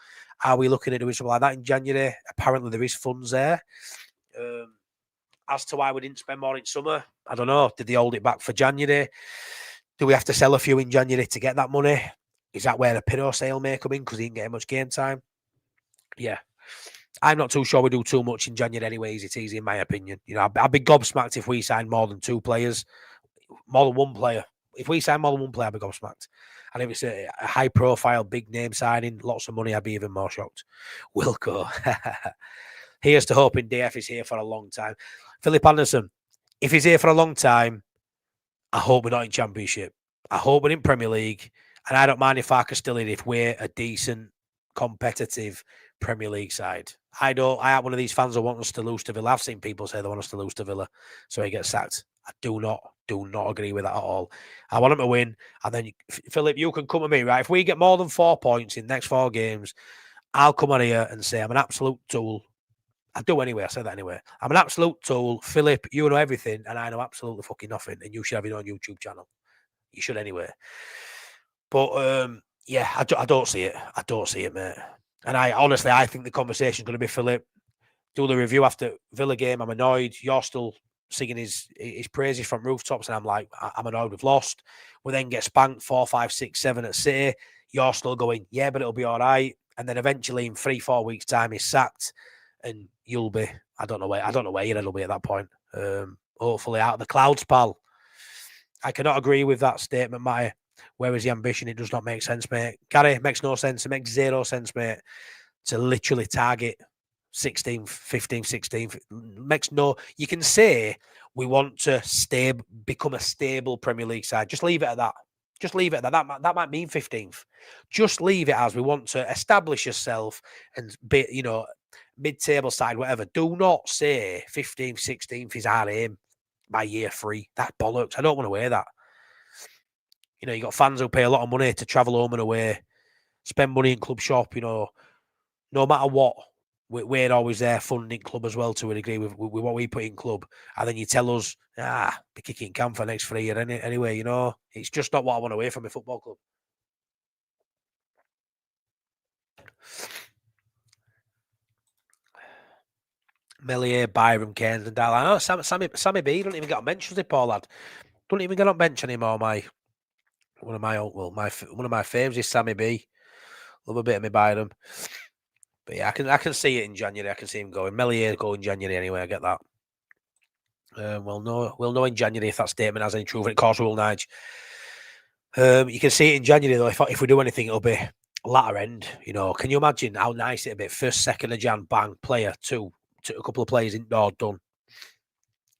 Are we looking at doing something like that in January? Apparently, there is funds there. As to why we didn't spend more in summer, I don't know. Did they hold it back for January? Do we have to sell a few in January to get that money? Is that where the Pirro sale may come in because he didn't get much game time? Yeah. I'm not too sure we do too much in January anyway, it's easy in my opinion. I'd be gobsmacked if we signed more than 2 players, more than 1 player. If we sign more than 1 player, I'd be gobsmacked. And if it's a high-profile, big-name signing, lots of money, I'd be even more shocked. Wilco. Here's to hoping DF is here for a long time. Philip Anderson, if he's here for a long time, I hope we're not in Championship. I hope we're in Premier League. And I don't mind if Farke's still in if we're a decent, competitive Premier League side. I am one of these fans that want us to lose to Villa. I've seen people say they want us to lose to Villa, so he gets sacked. I do not agree with that at all. I want him to win. And then, Philip, you can come to me, right? If we get more than 4 points in the next 4 games, I'll come on here and say I'm an absolute tool. I do anyway. I said that anyway. I'm an absolute tool. Philip, you know everything, and I know absolutely fucking nothing. And you should have your own YouTube channel. You should anyway. But yeah, I don't see it. I don't see it, mate. And I think the conversation is going to be, Philip, do the review after Villa game. I'm annoyed. You're still singing his praises from rooftops, and I'm like, I'm annoyed we've lost. We then get spanked 4, 5, 6, 7 at City. You're still going, yeah, but it'll be all right. And then eventually in 3-4 weeks' time, he's sacked. And you'll be, I don't know where your head will be at that point. Hopefully out of the clouds, pal. I cannot agree with that statement, Matty. Where is the ambition? It does not make sense, mate. Gary, it makes no sense. It makes 0 sense, mate, to literally target 16th, 15th, 16th. You can say we want to become a stable Premier League side. Just leave it at that. Just leave it at that. That might mean 15th. Just leave it as we want to establish yourself and be, mid-table side, whatever. Do not say 15th, 16th is our aim by year 3. That's bollocks. I don't want to hear that. You got fans who pay a lot of money to travel home and away, spend money in club shop, no matter what. We're always there funding club as well to a degree with what we put in club. And then you tell us, be kicking can for next 3 years anyway, It's just not what I want to hear from a football club. Melier, Byram, Keynes and Dal. I know Sammy B don't even get on bench, does he, poor lad? Don't even get on bench anymore, one of my faves is Sammy B. Love a bit of me Byram. But yeah, I can see it in January. I can see him going. Melier go in January anyway. I get that. We'll know in January if that statement has any truth. And of course, we will, Nige. You can see it in January though. If we do anything, it'll be latter end. Can you imagine how nice it'll be? 1st, 2nd of Jan, bang, player 2, a couple of players indoor, done.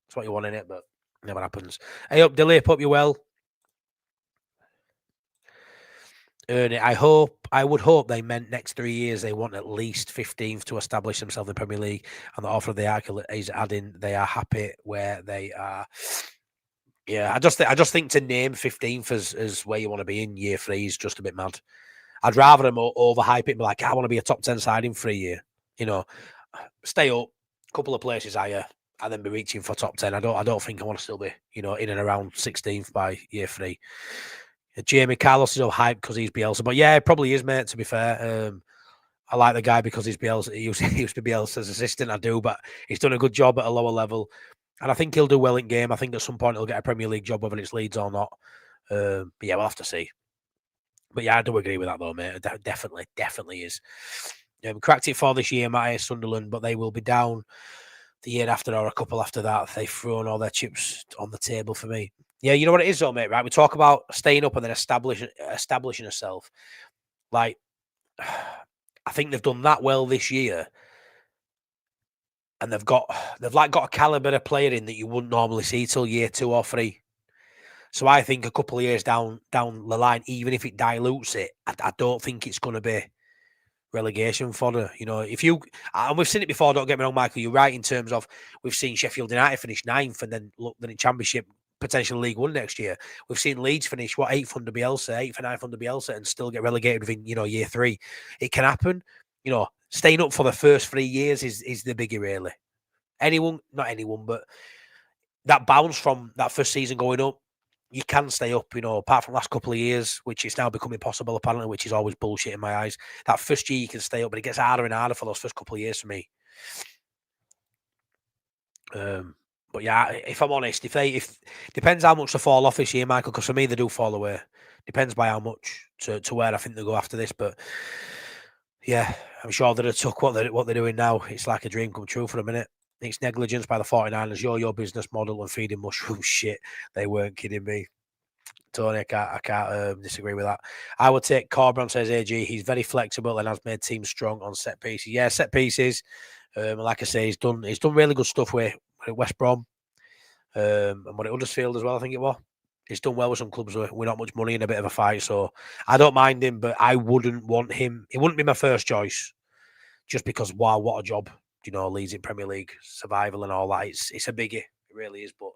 That's what you want in it, but never happens. Hey up, Dilip, hope you're well. Ernie, I would hope they meant next 3 years they want at least 15th to establish themselves in the Premier League, and the offer they are is adding they are happy where they are. Yeah, I just think to name 15th as where you want to be in year 3 is just a bit mad. I'd rather them overhype it and be like, I want to be a top 10 side in 3 years. Stay up, couple of places higher, and then be reaching for top 10. I don't think I want to still be, in and around 16th by year 3. Jamie Carlos is all hyped because he's Bielsa, but yeah, it probably is, mate. To be fair, I like the guy because he's Bielsa. He used to be Bielsa's assistant. I do, but he's done a good job at a lower level, and I think he'll do well in game. I think at some point he'll get a Premier League job, whether it's Leeds or not. But yeah, we'll have to see. But yeah, I do agree with that though, mate. Definitely is. We cracked it for this year, Matt, Sunderland, but they will be down the year after or a couple after that. They've thrown all their chips on the table for me. Yeah, you know what it is though, mate, right? We talk about staying up and then establishing yourself. Like, I think they've done that well this year. And they've got a caliber of player in that you wouldn't normally see till year 2 or 3. So I think a couple of years down the line, even if it dilutes it, I don't think it's going to be relegation fodder. And we've seen it before, don't get me wrong, Michael, you're right in terms of we've seen Sheffield United finish 9th and then look then in Championship, potential League 1 next year. We've seen Leeds finish 8th under Bielsa, 8th and 9th under Bielsa, and still get relegated within year 3. It can happen. Staying up for the first 3 years is the biggie, really. Not anyone, but that bounce from that first season going up, you can stay up, apart from the last couple of years, which is now becoming possible, apparently, which is always bullshit in my eyes. That first year you can stay up, but it gets harder and harder for those first couple of years for me. But yeah, if I'm honest, if depends how much they fall off this year, Michael, because for me they do fall away. Depends by how much to where I think they'll go after this. But yeah, I'm sure that it took what they're doing now. It's like a dream come true for a minute. It's negligence by the 49ers. Your business model and feeding mushroom shit. They weren't kidding me. Tony, I can't disagree with that. I would take Corbran, says AG. He's very flexible and has made teams strong on set pieces. Yeah, set pieces. Like I say, he's done really good stuff with West Brom and what at Huddersfield as well, I think it was. He's done well with some clubs with not much money and a bit of a fight. So I don't mind him, but I wouldn't want him. It wouldn't be my first choice just because, wow, what a job. Leeds in Premier League, survival and all that. It's a biggie. It really is. But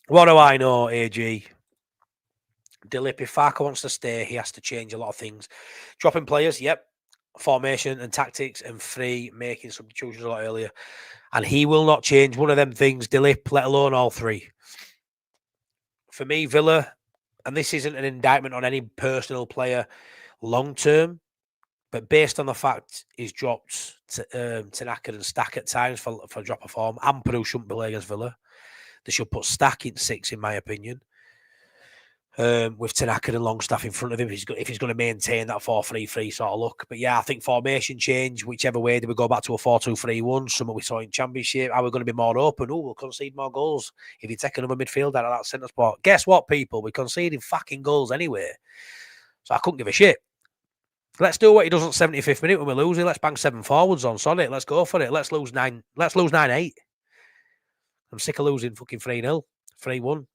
what do I know, AG? Dilip, if Farke wants to stay, he has to change a lot of things. Dropping players, yep. Formation and tactics, and making substitutions a lot earlier. And he will not change one of them things, Dilip, let alone all 3. For me, Villa, and this isn't an indictment on any personal player long term, but based on the fact he's dropped Tanaka and Stack at times for drop of form, Ampadu shouldn't play against Villa. They should put Stack in 6, in my opinion. With Tanaka and Longstaff in front of him, if he's going to maintain that 4-3-3 sort of look. But yeah, I think formation change, whichever way, do we go back to a 4-2-3-1, something we saw in Championship? Are we going to be more open? We'll concede more goals if you take another midfield out of that centre spot. Guess what, people? We're conceding fucking goals anyway. So I couldn't give a shit. Let's do what he does at 75th minute when we're losing. Let's bang 7 forwards on Sonic. Let's go for it. Let's lose 9. Let's lose 9-8. I'm sick of losing fucking 3-0, 3-1.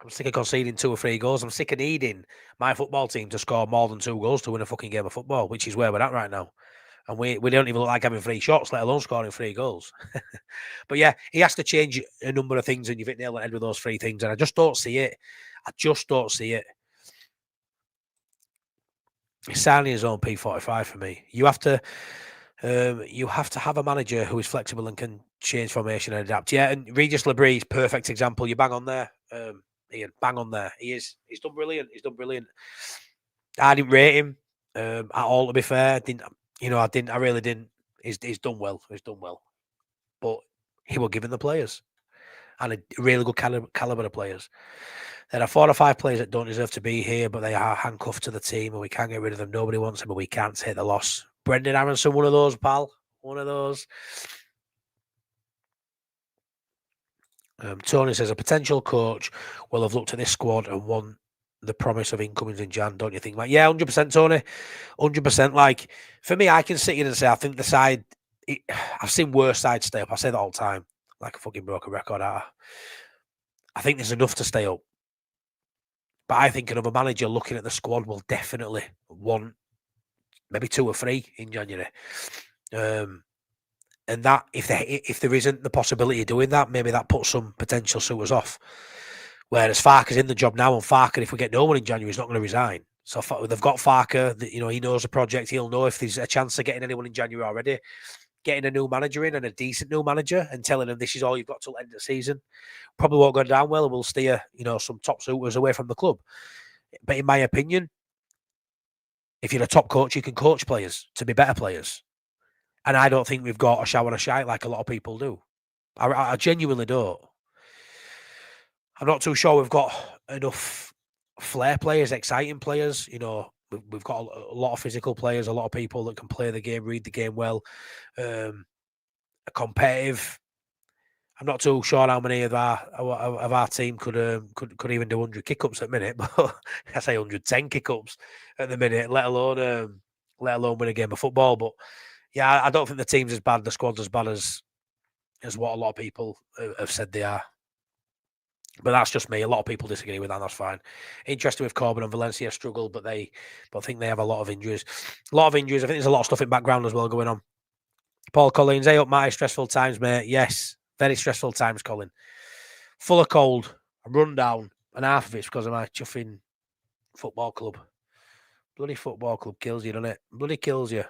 I'm sick of conceding 2 or 3 goals. I'm sick of needing my football team to score more than 2 goals to win a fucking game of football, which is where we're at right now. And we don't even look like having 3 shots, let alone scoring 3 goals. But yeah, he has to change a number of things, and you've hit nail on the head with those 3 things. And I just don't see it. He's signing his own P45 for me. You have to have a manager who is flexible and can change formation and adapt. Yeah, and Regis Labrie is perfect example. You bang on there, Ian. Bang on there. He is. He's done brilliant. I didn't rate him at all. To be fair, I really didn't. He's done well. But he was given the players and a really good caliber of players. There are 4 or 5 players that don't deserve to be here, but they are handcuffed to the team, and we can't get rid of them. Nobody wants them, but we can't take the loss. Brendan Aronson, one of those, pal. One of those. Tony says, a potential coach will have looked at this squad and want the promise of incomings in Jan, don't you think? Like, yeah, 100%, Tony. 100%. Like, for me, I can sit here and say, I think the side, I've seen worse sides stay up. I say that all the time, like a fucking broken record. I think there's enough to stay up. But I think another manager looking at the squad will definitely want maybe 2 or 3 in January. And that if there isn't the possibility of doing that, maybe that puts some potential suitors off. Whereas Farke's in the job now, and Farke, if we get no one in January, he's not going to resign. So they've got Farke. He knows the project. He'll know if there's a chance of getting anyone in January already. Getting a new manager in and a decent new manager and telling them this is all you've got till the end of the season probably won't go down well, and will steer some top suitors away from the club. But in my opinion, if you're a top coach, you can coach players to be better players. And I don't think we've got a shower and a shite like a lot of people do. I genuinely don't. I'm not too sure we've got enough flair players, exciting players. We've got a lot of physical players, a lot of people that can play the game, read the game well, competitive. I'm not too sure how many of our team could even do 100 kick-ups at the minute, but I say 110 kick-ups at the minute, let alone win a game of football. But yeah, I don't think the team's as bad, the squad's as bad as what a lot of people have said they are. But that's just me. A lot of people disagree with that. That's fine. Interesting with Corbyn and Valencia struggled, but I think they have a lot of injuries. I think there's a lot of stuff in background as well going on. Paul Collins, hey up, Matty. Stressful times, mate. Yes, very stressful times, Colin. Full of cold, a rundown, and half of it's because of my chuffing football club. Bloody football club kills you, doesn't it? Bloody kills you.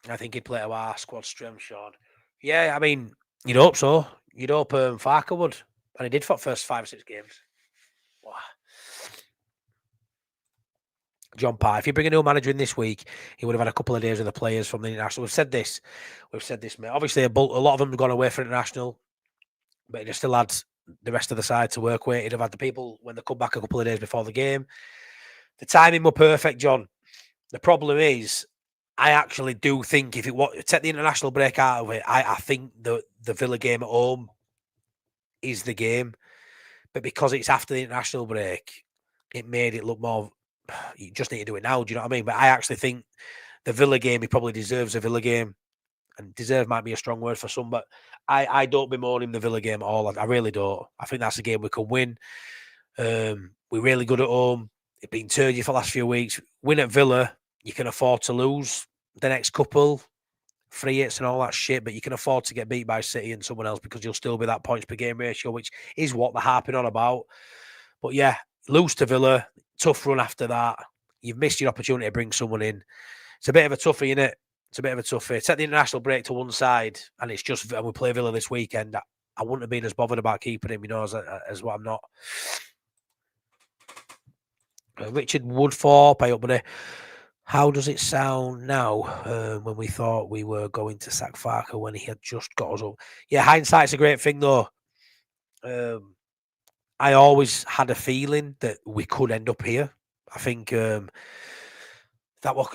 I think he'd play to our squad strength, Sean. Yeah, I mean, you'd hope so. You'd hope Farke would. And he did for the first 5 or 6 games. Wow. John Parr, if you bring a new manager in this week, he would have had a couple of days with the players from the international. We've said this, mate. Obviously, a lot of them have gone away for international, but he still had the rest of the side to work with. He'd have had the people when they come back a couple of days before the game. The timing were perfect, John. The problem is, I actually do think if it was take the international break out of it, I think the Villa game at home is the game. But because it's after the international break, it made it look more. You just need to do it now. Do you know what I mean? But I actually think the Villa game, he probably deserves a Villa game. And deserve might be a strong word for some, but I don't bemoan him the Villa game at all. I really don't. I think that's a game we can win. We're really good at home. It's been turgid for the last few weeks. Win at Villa, you can afford to lose the next couple, 3 hits and all that shit, but you can afford to get beat by City and someone else because you'll still be that points per game ratio, which is what they're harping on about. But yeah, lose to Villa, tough run after that. You've missed your opportunity to bring someone in. It's a bit of a toughie, isn't it? It's a bit of a toughie. Set the international break to one side, and we play Villa this weekend. I wouldn't have been as bothered about keeping him, as what I'm not. Richard Woodthorpe, hey up, buddy. How does it sound now when we thought we were going to sack Farke when he had just got us up? Yeah, hindsight's a great thing, though. I always had a feeling that we could end up here. I think that was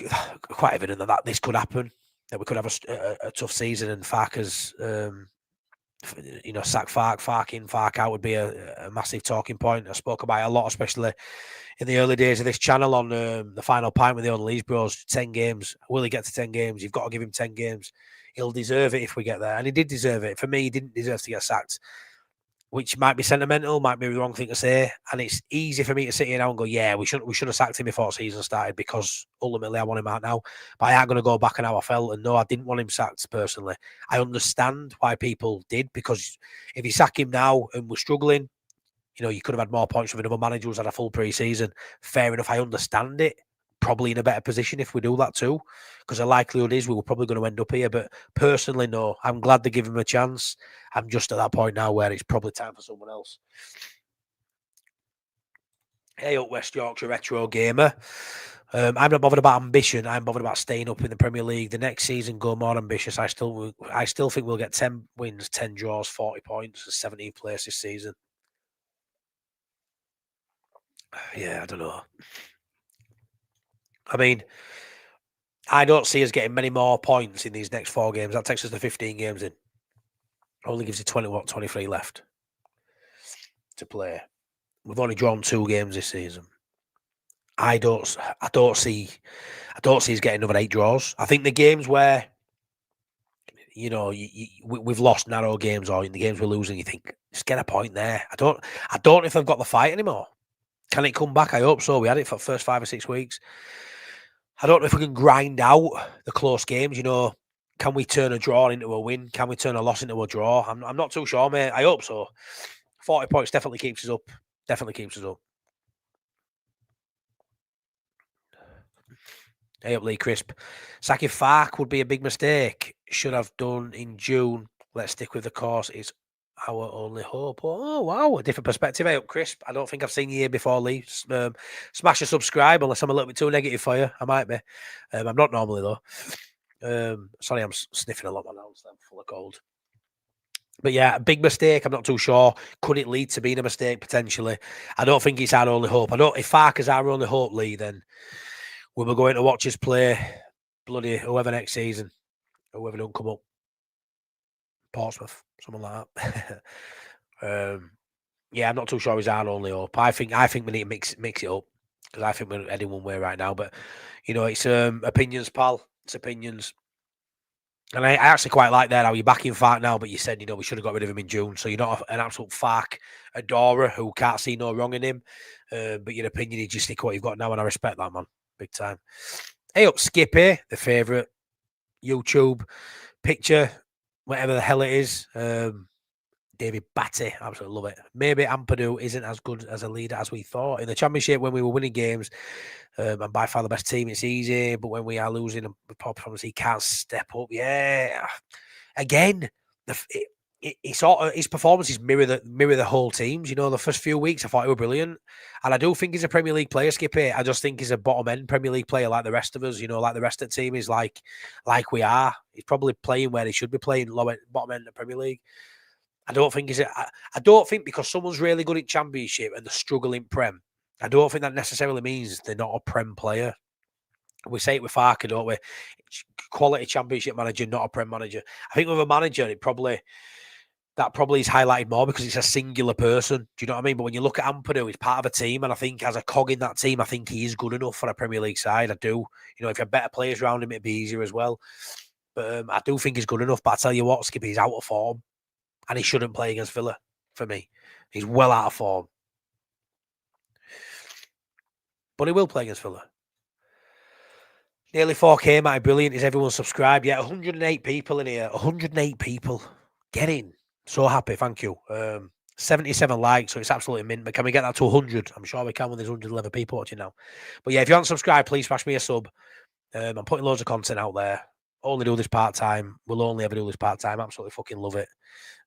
quite evident that this could happen, that we could have a tough season, and Farke's, sack Farke in, Farke out would be a massive talking point. I spoke about it a lot, especially in the early days of this channel on the final pint with the old Leeds bros. 10 games. Will he get to 10 games? You've got to give him 10 games. He'll deserve it if we get there. And he did deserve it. For me, he didn't deserve to get sacked which might be sentimental, might be the wrong thing to say. And it's easy for me to sit here now and go, yeah, we should have sacked him before season started because ultimately I want him out now. But I ain't going to go back on how I felt. And no, I didn't want him sacked personally. I understand why people did, because if you sack him now and we're struggling, you know, you could have had more points with another manager who's had a full pre-season. Fair enough, I understand it. Probably in a better position if we do that too, because the likelihood is we were probably going to end up here. But personally, no, I'm glad they give him a chance. I'm just at that point now where it's probably time for someone else. Hey up, West Yorkshire Retro Gamer. I'm not bothered about ambition. I'm bothered about staying up in the Premier League. The next season, go more ambitious. I still think we'll get 10 wins, 10 draws, 40 points, 17th place this season. Yeah, I don't know. I mean, I don't see us getting many more points in these next 4 games. That takes us to 15 games in. Only gives you 23 left to play. We've only drawn 2 games this season. I don't see us getting another 8 draws. I think the games where, you know, we've lost narrow games, or in the games we're losing, you think, just get a point there. I don't know if they've got the fight anymore. Can it come back? I hope so. We had it for the first 5 or 6 weeks. I don't know if we can grind out the close games. You know, can we turn a draw into a win? Can we turn a loss into a draw? I'm not too sure, mate. I hope so. 40 points definitely keeps us up. Definitely keeps us up. Hey up, Lee Crisp. Sacking Farke would be a big mistake. Should have done in June. Let's stick with the course. It's our only hope. Oh, wow. A different perspective. Hey up, Crisp. I don't think I've seen you here before, Lee. Smash a subscribe, unless I'm a little bit too negative for you. I might be. I'm not normally, though. Sorry, I'm sniffing a lot of my nose. I'm full of cold. But yeah, a big mistake. I'm not too sure. Could it lead to being a mistake potentially? I don't think it's our only hope. If Farke's our only hope, Lee, then we were going to watch us play bloody whoever next season, whoever don't come up, Portsmouth, something like that. Yeah, I'm not too sure he's our only hope. I think we need to mix it up, because I think we're heading one way right now. But you know, it's opinions, pal. It's opinions. And I actually quite like that, how you're backing Farke now, but you said, you know, we should have got rid of him in June. So you're not an absolute Farke adorer who can't see no wrong in him. But your opinion is just stick what you've got now, and I respect that, man. Big time. Hey up, Skippy, the favourite YouTube picture, whatever the hell it is. David Batty, absolutely love it. Maybe Ampadu isn't as good as a leader as we thought. In the Championship, when we were winning games, and by far the best team, it's easy. But when we are losing, poor performance, he can't step up. Yeah, again, his performances mirror the whole teams. You know, the first few weeks I thought he was brilliant, and I do think he's a Premier League player, Skippy. I just think he's a bottom end Premier League player, like the rest of us. You know, like the rest of the team is like we are. He's probably playing where he should be playing, bottom end of the Premier League. I don't think I don't think because someone's really good at Championship and they're struggling Prem, I don't think that necessarily means they're not a Prem player. We say it with Farke, don't we? Quality Championship manager, not a Prem manager. I think with a manager, that probably is highlighted more because it's a singular person. Do you know what I mean? But when you look at Ampadu, he's part of a team, and I think as a cog in that team, I think he is good enough for a Premier League side. I do. You know, if you have better players around him, it'd be easier as well. But I do think he's good enough. But I tell you what, Skippy, he's out of form. And he shouldn't play against Villa, for me. He's well out of form. But he will play against Villa. Nearly 4K, Matty, brilliant. Is everyone subscribed? Yeah, 108 people in here. 108 people. Get in. So happy, thank you. 77 likes, so it's absolutely mint. But can we get that to 100? I'm sure we can when there's 111 people watching now. But yeah, if you haven't subscribed, please smash me a sub. I'm putting loads of content out there. Only do this part-time. We'll only ever do this part-time. Absolutely fucking love it.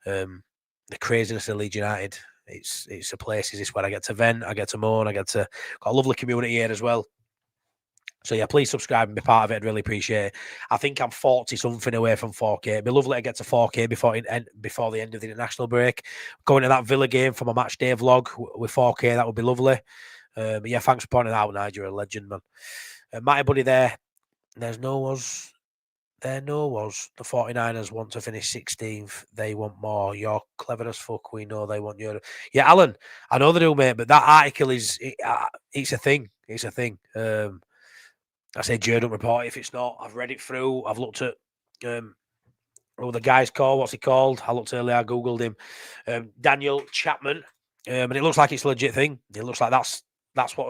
The craziness of Leeds United. It's a place. Is this where I get to vent, I get to moan, got a lovely community here as well. So yeah, please subscribe and be part of it. I'd really appreciate it. I think I'm 40 something away from 4K. It'd be lovely to get to 4K before the end of the international break. Going to that Villa game for my match day vlog with 4K, that would be lovely. But yeah, thanks for pointing that out, Nigel. You're a legend, man. Matty buddy there. There's no was. The 49ers want to finish 16th. They want more. You're clever as fuck. We know they want Europe. Yeah, Alan, I know they do, mate, but that article it's a thing. It's a thing. I say Joe don't report if it's not. I've read it through. I've looked at Oh, the guy's called. What's he called? I looked earlier. I googled him. Daniel Chapman. And it looks like it's a legit thing. It looks like that's what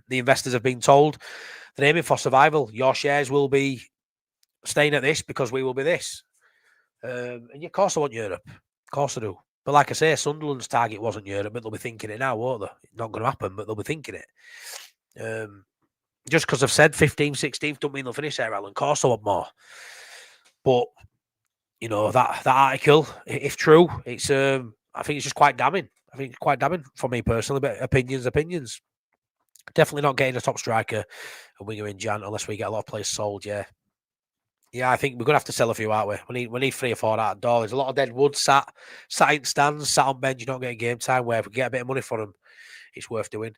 the investors have been told. They're aiming for survival. Your shares will be staying at this because we will be this. And of course I want Europe. Of course I do. But like I say, Sunderland's target wasn't Europe, but they'll be thinking it now, won't they? Not going to happen, but they'll be thinking it. Just because I've said 15th, 16th, don't mean they'll finish there, Alan. Of course I want more. But, you know, that article, if true, it's I think it's just quite damning. I think it's quite damning for me personally, but opinions. Definitely not getting a top striker, a winger in Jan, unless we get a lot of players sold, yeah. Yeah, I think we're gonna have to sell a few, aren't we? We need 3 or 4 out the door. There's a lot of dead wood sat in stands, sat on bench, not getting game time. Where if we get a bit of money for them, it's worth doing.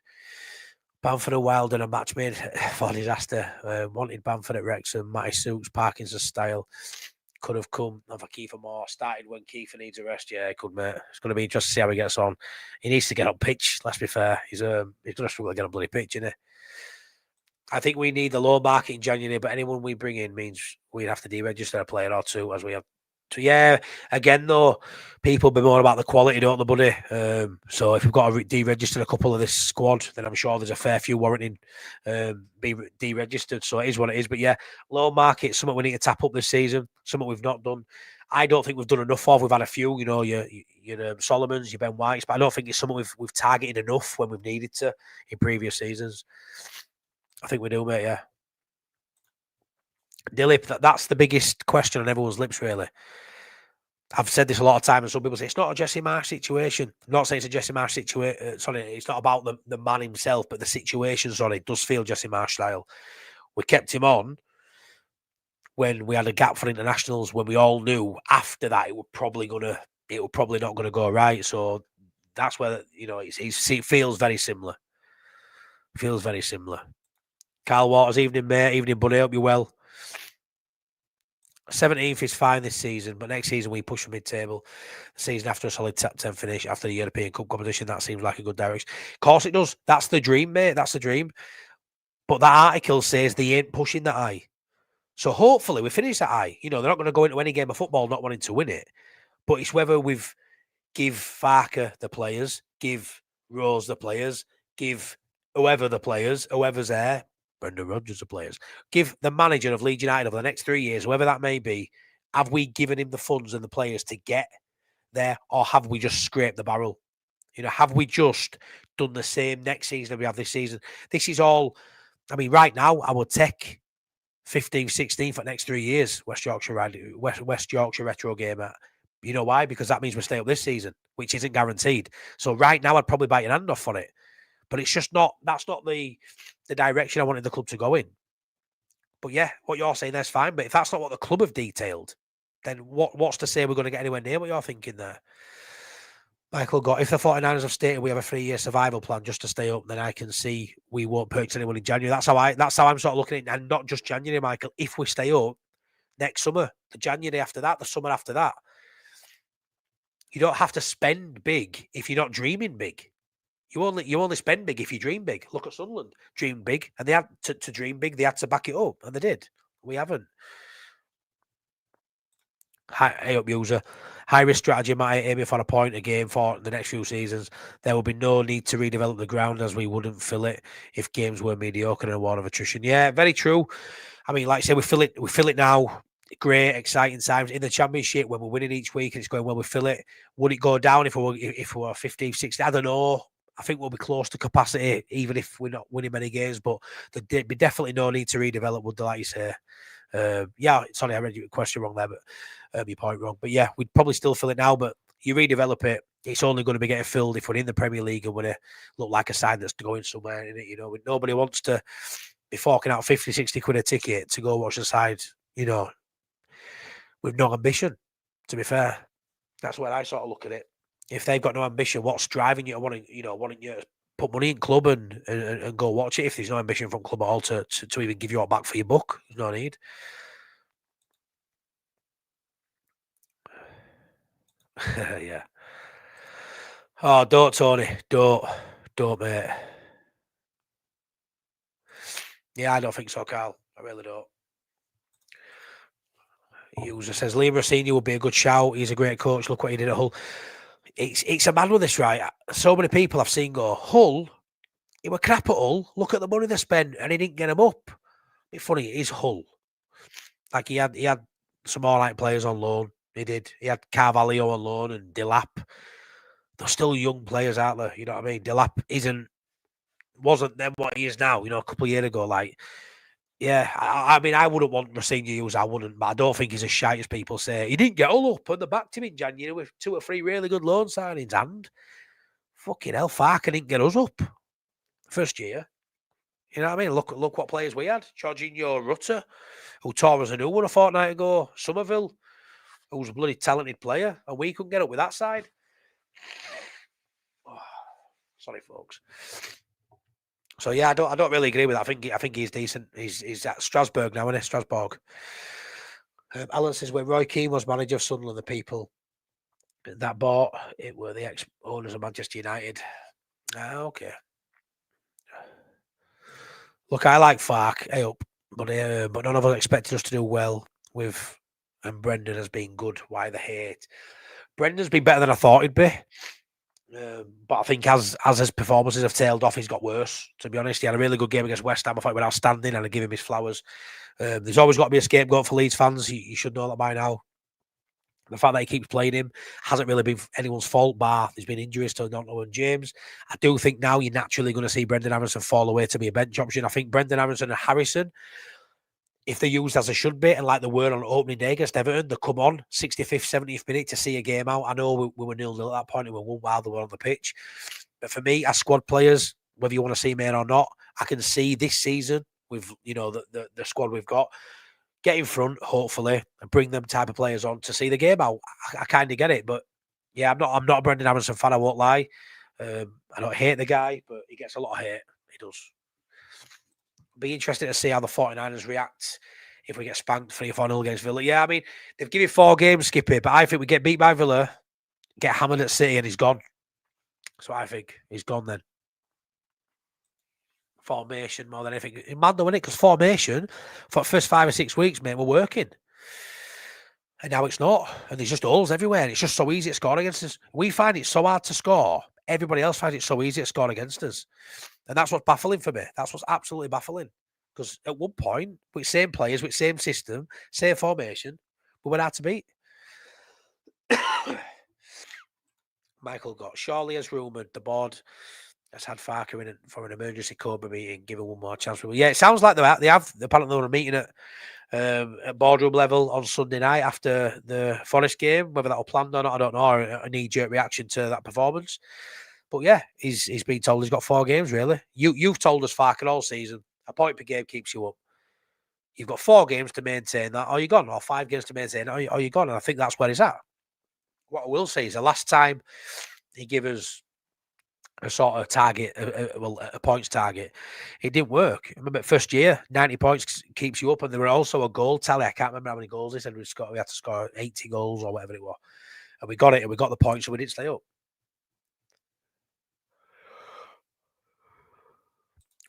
Bamford and Wilder, a match made for disaster. Wanted Bamford at Wrexham. Matty Suits, Parkinson's style. Could have come for Kiefer Moore. Started when Kiefer needs a rest. Yeah, he could, mate. It's going to be interesting to see how he gets on. He needs to get up pitch. Let's be fair. He's going to struggle to get on bloody pitch, isn't he? I think we need the low market in January, but anyone we bring in means we'd have to deregister a player or two, as we have. So yeah, again though, people be more about the quality, don't they, buddy? So if we've got to deregister a couple of this squad, then I'm sure there's a fair few warranting be deregistered. So it is what it is. But yeah, low market, something we need to tap up this season, something we've not done. I don't think we've done enough of. We've had a few, you know, your Solomons, your Ben Whites, but I don't think it's something we've targeted enough when we've needed to in previous seasons. I think we do, mate, yeah. Dilip, that's the biggest question on everyone's lips, really. I've said this a lot of times, and some people say it's not a Jesse Marsh situation. I'm not saying it's a Jesse Marsh situation. Sorry, it's not about the man himself, but the situation, sorry, does feel Jesse Marsh style. We kept him on when we had a gap for internationals, when we all knew after that it was probably not going to go right. So that's where, you know, it feels very similar. Feels very similar. Carl Waters, evening, mate. Evening, buddy. Hope you're well. 17th is fine this season, but next season we push for mid-table. The season after a solid top 10 finish, after the European Cup competition, that seems like a good direction. Of course it does. That's the dream, mate. That's the dream. But that article says they ain't pushing that high. So hopefully we finish that high. You know, they're not going to go into any game of football not wanting to win it. But it's whether we've give Farke the players, give Rose the players, give whoever the players, whoever's there, Brendan Rodgers the players, give the manager of Leeds United over the next 3 years, whoever that may be, have we given him the funds and the players to get there, or have we just scraped the barrel? You know, have we just done the same next season that we have this season? This is all, I mean, right now, I would take 15th, 16th for the next 3 years, West Yorkshire retro gamer. You know why? Because that means we stay up this season, which isn't guaranteed. So right now, I'd probably bite your hand off for it. But it's just not, that's not the direction I wanted the club to go in. But yeah, what you're saying there's fine. But if that's not what the club have detailed, then what's to say we're going to get anywhere near what you're thinking there? Michael got, if the 49ers have stated we have a 3-year survival plan just to stay up, then I can see we won't purchase anyone in January. That's how I'm sort of looking at it. And not just January, Michael. If we stay up next summer, the January after that, the summer after that, you don't have to spend big if you're not dreaming big. You only spend big if you dream big. Look at Sunderland, dream big, and they had to dream big. They had to back it up, and they did. We haven't. Hey up, user. High risk strategy might aim for a point a game for the next few seasons. There will be no need to redevelop the ground, as we wouldn't fill it if games were mediocre and a war of attrition. Yeah, very true. I mean, like I say, we fill it now. Great, exciting times in the Championship when we're winning each week and it's going well. We fill it. Would it go down if we were 15, 16? I don't know. I think we'll be close to capacity, even if we're not winning many games. But there'd be definitely no need to redevelop, would there, like you say? Yeah, sorry, I read your question wrong there, but your point wrong. But yeah, we'd probably still fill it now. But you redevelop it, it's only going to be getting filled if we're in the Premier League and we're look like a side that's going somewhere in it. You know, nobody wants to be forking out 50, 60 quid a ticket to go watch the side, you know, with no ambition, to be fair. That's where I sort of look at it. If they've got no ambition, what's driving you to wanting you to put money in club and go watch it if there's no ambition from club at all to even give you all back for your buck? There's no need. Yeah. Oh, don't, Tony. Don't, mate. Yeah, I don't think so, Carl. I really don't. User says Liam Rossini would be a good shout. He's a great coach. Look what he did at Hull. It's a mad with this, right? So many people I've seen go, Hull, he were crap at Hull. Look at the money they spent and he didn't get them up. It's funny, it is Hull. Like he had some alright players on loan. He did. He had Carvalho on loan and Delap. They're still young players, aren't they? You know what I mean? Delap wasn't then what he is now, a couple of years ago. Like, yeah, I mean, I wouldn't want Rosenior used, I wouldn't, but I don't think he's as shite as people say. He didn't get all up, and they backed him in January with 2 or 3 really good loan signings, and fucking hell, Farke didn't get us up first year. You know what I mean? Look what players we had. Jorginho Rutter, who tore us a new one a fortnight ago. Somerville, who was a bloody talented player, and we couldn't get up with that side. Oh, sorry, folks. So yeah, I don't really agree with that. I think he's decent. He's at Strasbourg now, isn't he? Strasbourg. Alan says when Roy Keane was manager of Sunderland, the people that bought it were the ex-owners of Manchester United. Okay. Look, I like Farke, but none of us expected us to do well with, and Brendan has been good. Why the hate? Brendan's been better than I thought he'd be. But I think as his performances have tailed off, he's got worse, to be honest. He had a really good game against West Ham. I thought he was outstanding, and I give him his flowers. There's always got to be a scapegoat for Leeds fans. You should know that by now. The fact that he keeps playing him hasn't really been anyone's fault, bar there's been injuries to Gnonto and James. I do think now you're naturally going to see Brendan Aronson fall away to be a bench option. I think Brendan Aronson and Harrison, if they're used as they should be, and like they were on opening day against Everton, they come on 65th, 70th minute to see a game out. I know we were 0-0 at that point, and we won while they were on the pitch. But for me, as squad players, whether you want to see me in or not, I can see this season with the squad we've got, get in front, hopefully, and bring them type of players on to see the game out. I kind of get it, but yeah, I'm not a Brendan Aronson fan. I won't lie. I don't hate the guy, but he gets a lot of hate. He does. Be interesting to see how the 49ers react if we get spanked 3-4-0 against Villa. Yeah, I mean, they've given 4 games, Skippy, but I think we get beat by Villa, get hammered at City, and he's gone. So I think he's gone then. Formation more than anything. It's mad though, isn't it? Because formation for the first 5 or 6 weeks, mate, we're working. And now it's not. And there's just holes everywhere. And it's just so easy to score against us. We find it so hard to score. Everybody else finds it so easy to score against us. And that's what's baffling for me. That's what's absolutely baffling. Because at one point, with same players, with same system, same formation, we were hard to beat. Michael got surely as rumoured, the board has had Farke in for an emergency Cobra meeting, given one more chance. Yeah, it sounds like they have. Apparently, they were meeting at boardroom level on Sunday night after the Forest game. Whether that was planned or not, I don't know. Or a knee-jerk reaction to that performance. But yeah, he's been told he's got 4 games. Really, you've told us Farke all season. A point per game keeps you up. You've got 4 games to maintain that, or you're gone, or 5 games to maintain, or you're gone. And I think that's where he's at. What I will say is the last time he gave us a sort of target, a points target, it didn't work. I remember first year, 90 points keeps you up, and there were also a goal tally. I can't remember how many goals he said we had to score 80 goals or whatever it was, and we got it, and we got the points, so we didn't stay up.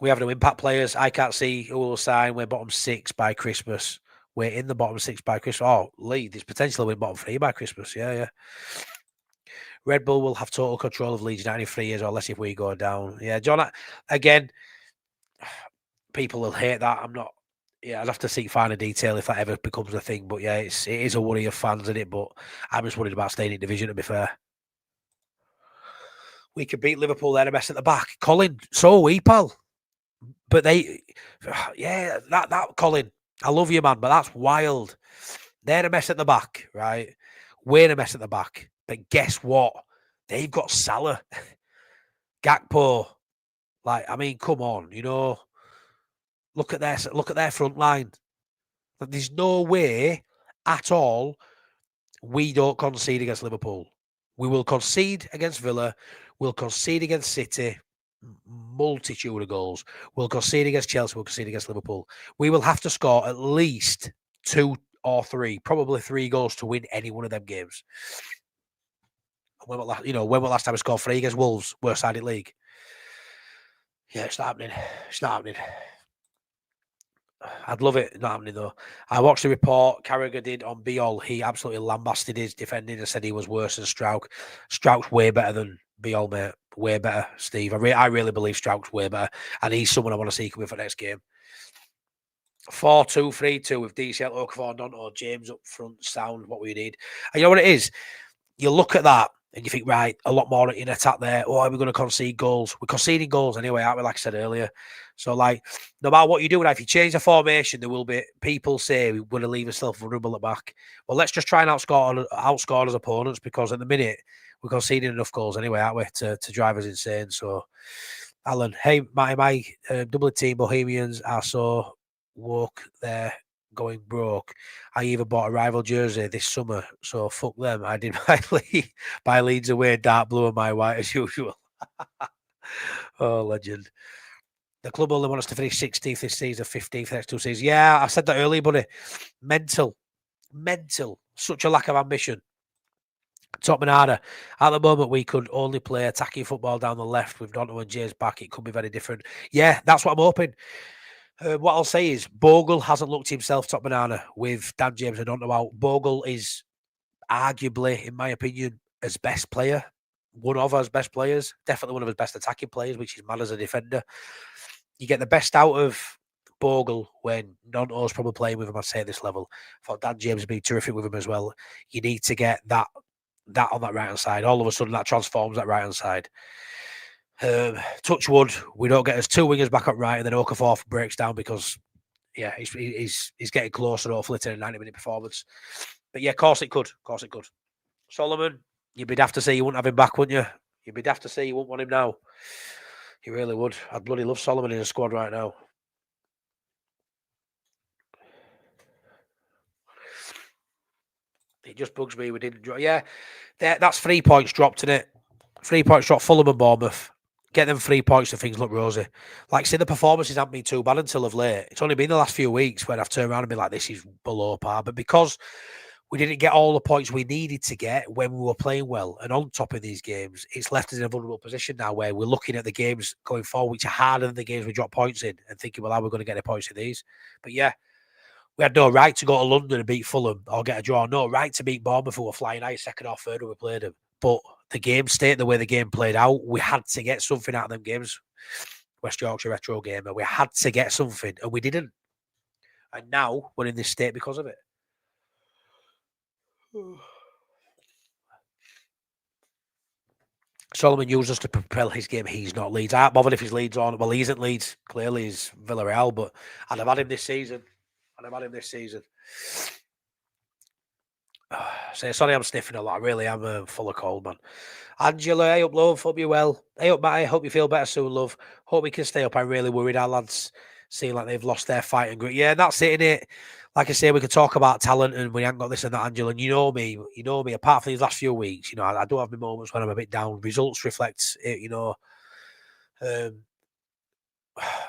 We have no impact players. I can't see who will sign. We're bottom 6 by Christmas. We're in the bottom 6 by Christmas. Oh, Lee, there's potentially win bottom 3 by Christmas. Yeah. Red Bull will have total control of Leeds United in 3 years or less if we go down. Yeah, John, again, people will hate that. I'm not, yeah, I'd have to seek finer detail if that ever becomes a thing. But yeah, it is a worry of fans in it. But I'm just worried about staying in division, to be fair. We could beat Liverpool, they're a mess at the back. Colin, so are we, pal. But that Colin, I love you, man, but that's wild. They're a mess at the back, right? We're a mess at the back. But guess what? They've got Salah, Gakpo. Like, I mean, come on, look at their front line. There's no way at all we don't concede against Liverpool. We will concede against Villa. We'll concede against City. Multitude of goals. We'll concede against Chelsea. We'll concede against Liverpool. We will have to score at least 2 or 3, probably 3 goals to win any one of them games. When was last time we scored 3 against Wolves, worst side in league? Yeah, it's not happening. It's not happening. I'd love it. Not happening though. I watched the report Carragher did on Biol. He absolutely lambasted his defending and said he was worse than Strauch. Strauch's way better than Biol, mate. Way better, Steve. I really believe Strauch's way better, and he's someone I want to see coming for next game. 4-2, 3-2 with DCL, Okafor, Donto, James up front, sound, what we need. And you know what it is? You look at that and you think, right, a lot more in attack there. Oh, are we going to concede goals? We're conceding goals anyway, aren't we, like I said earlier? So, like, no matter what you do, if you change the formation, there will be people say we're going to leave ourselves vulnerable at back. Well, let's just try and outscore those opponents, because at the minute, we're conceding enough goals anyway, aren't we, to drive us insane. So, Alan, hey, my double team Bohemians are so woke there going broke. I even bought a rival jersey this summer, so fuck them. I did buy Leeds away, dark blue and my white as usual. Oh, legend. The club only want us to finish 16th this season, 15th next 2 seasons. Yeah, I said that earlier, buddy. Mental. Such a lack of ambition. Tottenham Arda. At the moment, we could only play attacking football down the left with Donto and James back. It could be very different. Yeah, that's what I'm hoping. What I'll say is Bogle hasn't looked himself top banana with Dan James and Donto out. Bogle is arguably, in my opinion, his best player. One of our best players. Definitely one of his best attacking players, which is mad as a defender. You get the best out of Bogle when Donto's probably playing with him, I'd say, at this level. I thought Dan James would be terrific with him as well. You need to get that on that right-hand side. All of a sudden, that transforms that right-hand side. Touch wood, we don't get us 2 wingers back up right, and then Okafor breaks down because, yeah, he's getting closer, hopefully, to a 90-minute performance. But yeah, of course it could. Solomon, you'd be daft to say you wouldn't have him back, wouldn't you? You'd be daft to say you wouldn't want him now. You really would. I'd bloody love Solomon in the squad right now. It just bugs me we didn't draw. Yeah, that's 3 points dropped, isn't it? 3 points dropped, Fulham and Bournemouth. Get them 3 points and things look rosy. Like, say, the performances haven't been too bad until of late. It's only been the last few weeks where I've turned around and been like, this is below par. But because we didn't get all the points we needed to get when we were playing well and on top of these games, it's left us in a vulnerable position now where we're looking at the games going forward, which are harder than the games we drop points in, and thinking, well, how are we going to get the points in these? But yeah, we had no right to go to London and beat Fulham or get a draw. No right to beat Bournemouth, who were flying high second or third when we played them. But the game state, the way the game played out, we had to get something out of them games. West Yorkshire retro game, and we had to get something, and we didn't. And now we're in this state because of it. Solomon used us to propel his game. He's not Leeds. I'm not bothered if he's Leeds on. Well, he isn't Leeds. Clearly, he's Villarreal, but I'd have had him this season. Say, sorry, I'm sniffing a lot. I really am full of cold, man. Angela, hey up, love. Hope you're well. Hey up, Matty. Hope you feel better soon, love. Hope we can stay up. I'm really worried our lads seem like they've lost their fight and grit. Yeah, that's it, innit? Like I say, we could talk about talent and we haven't got this and that, Angela. And you know me. Apart from these last few weeks, I do have my moments when I'm a bit down. Results reflect it,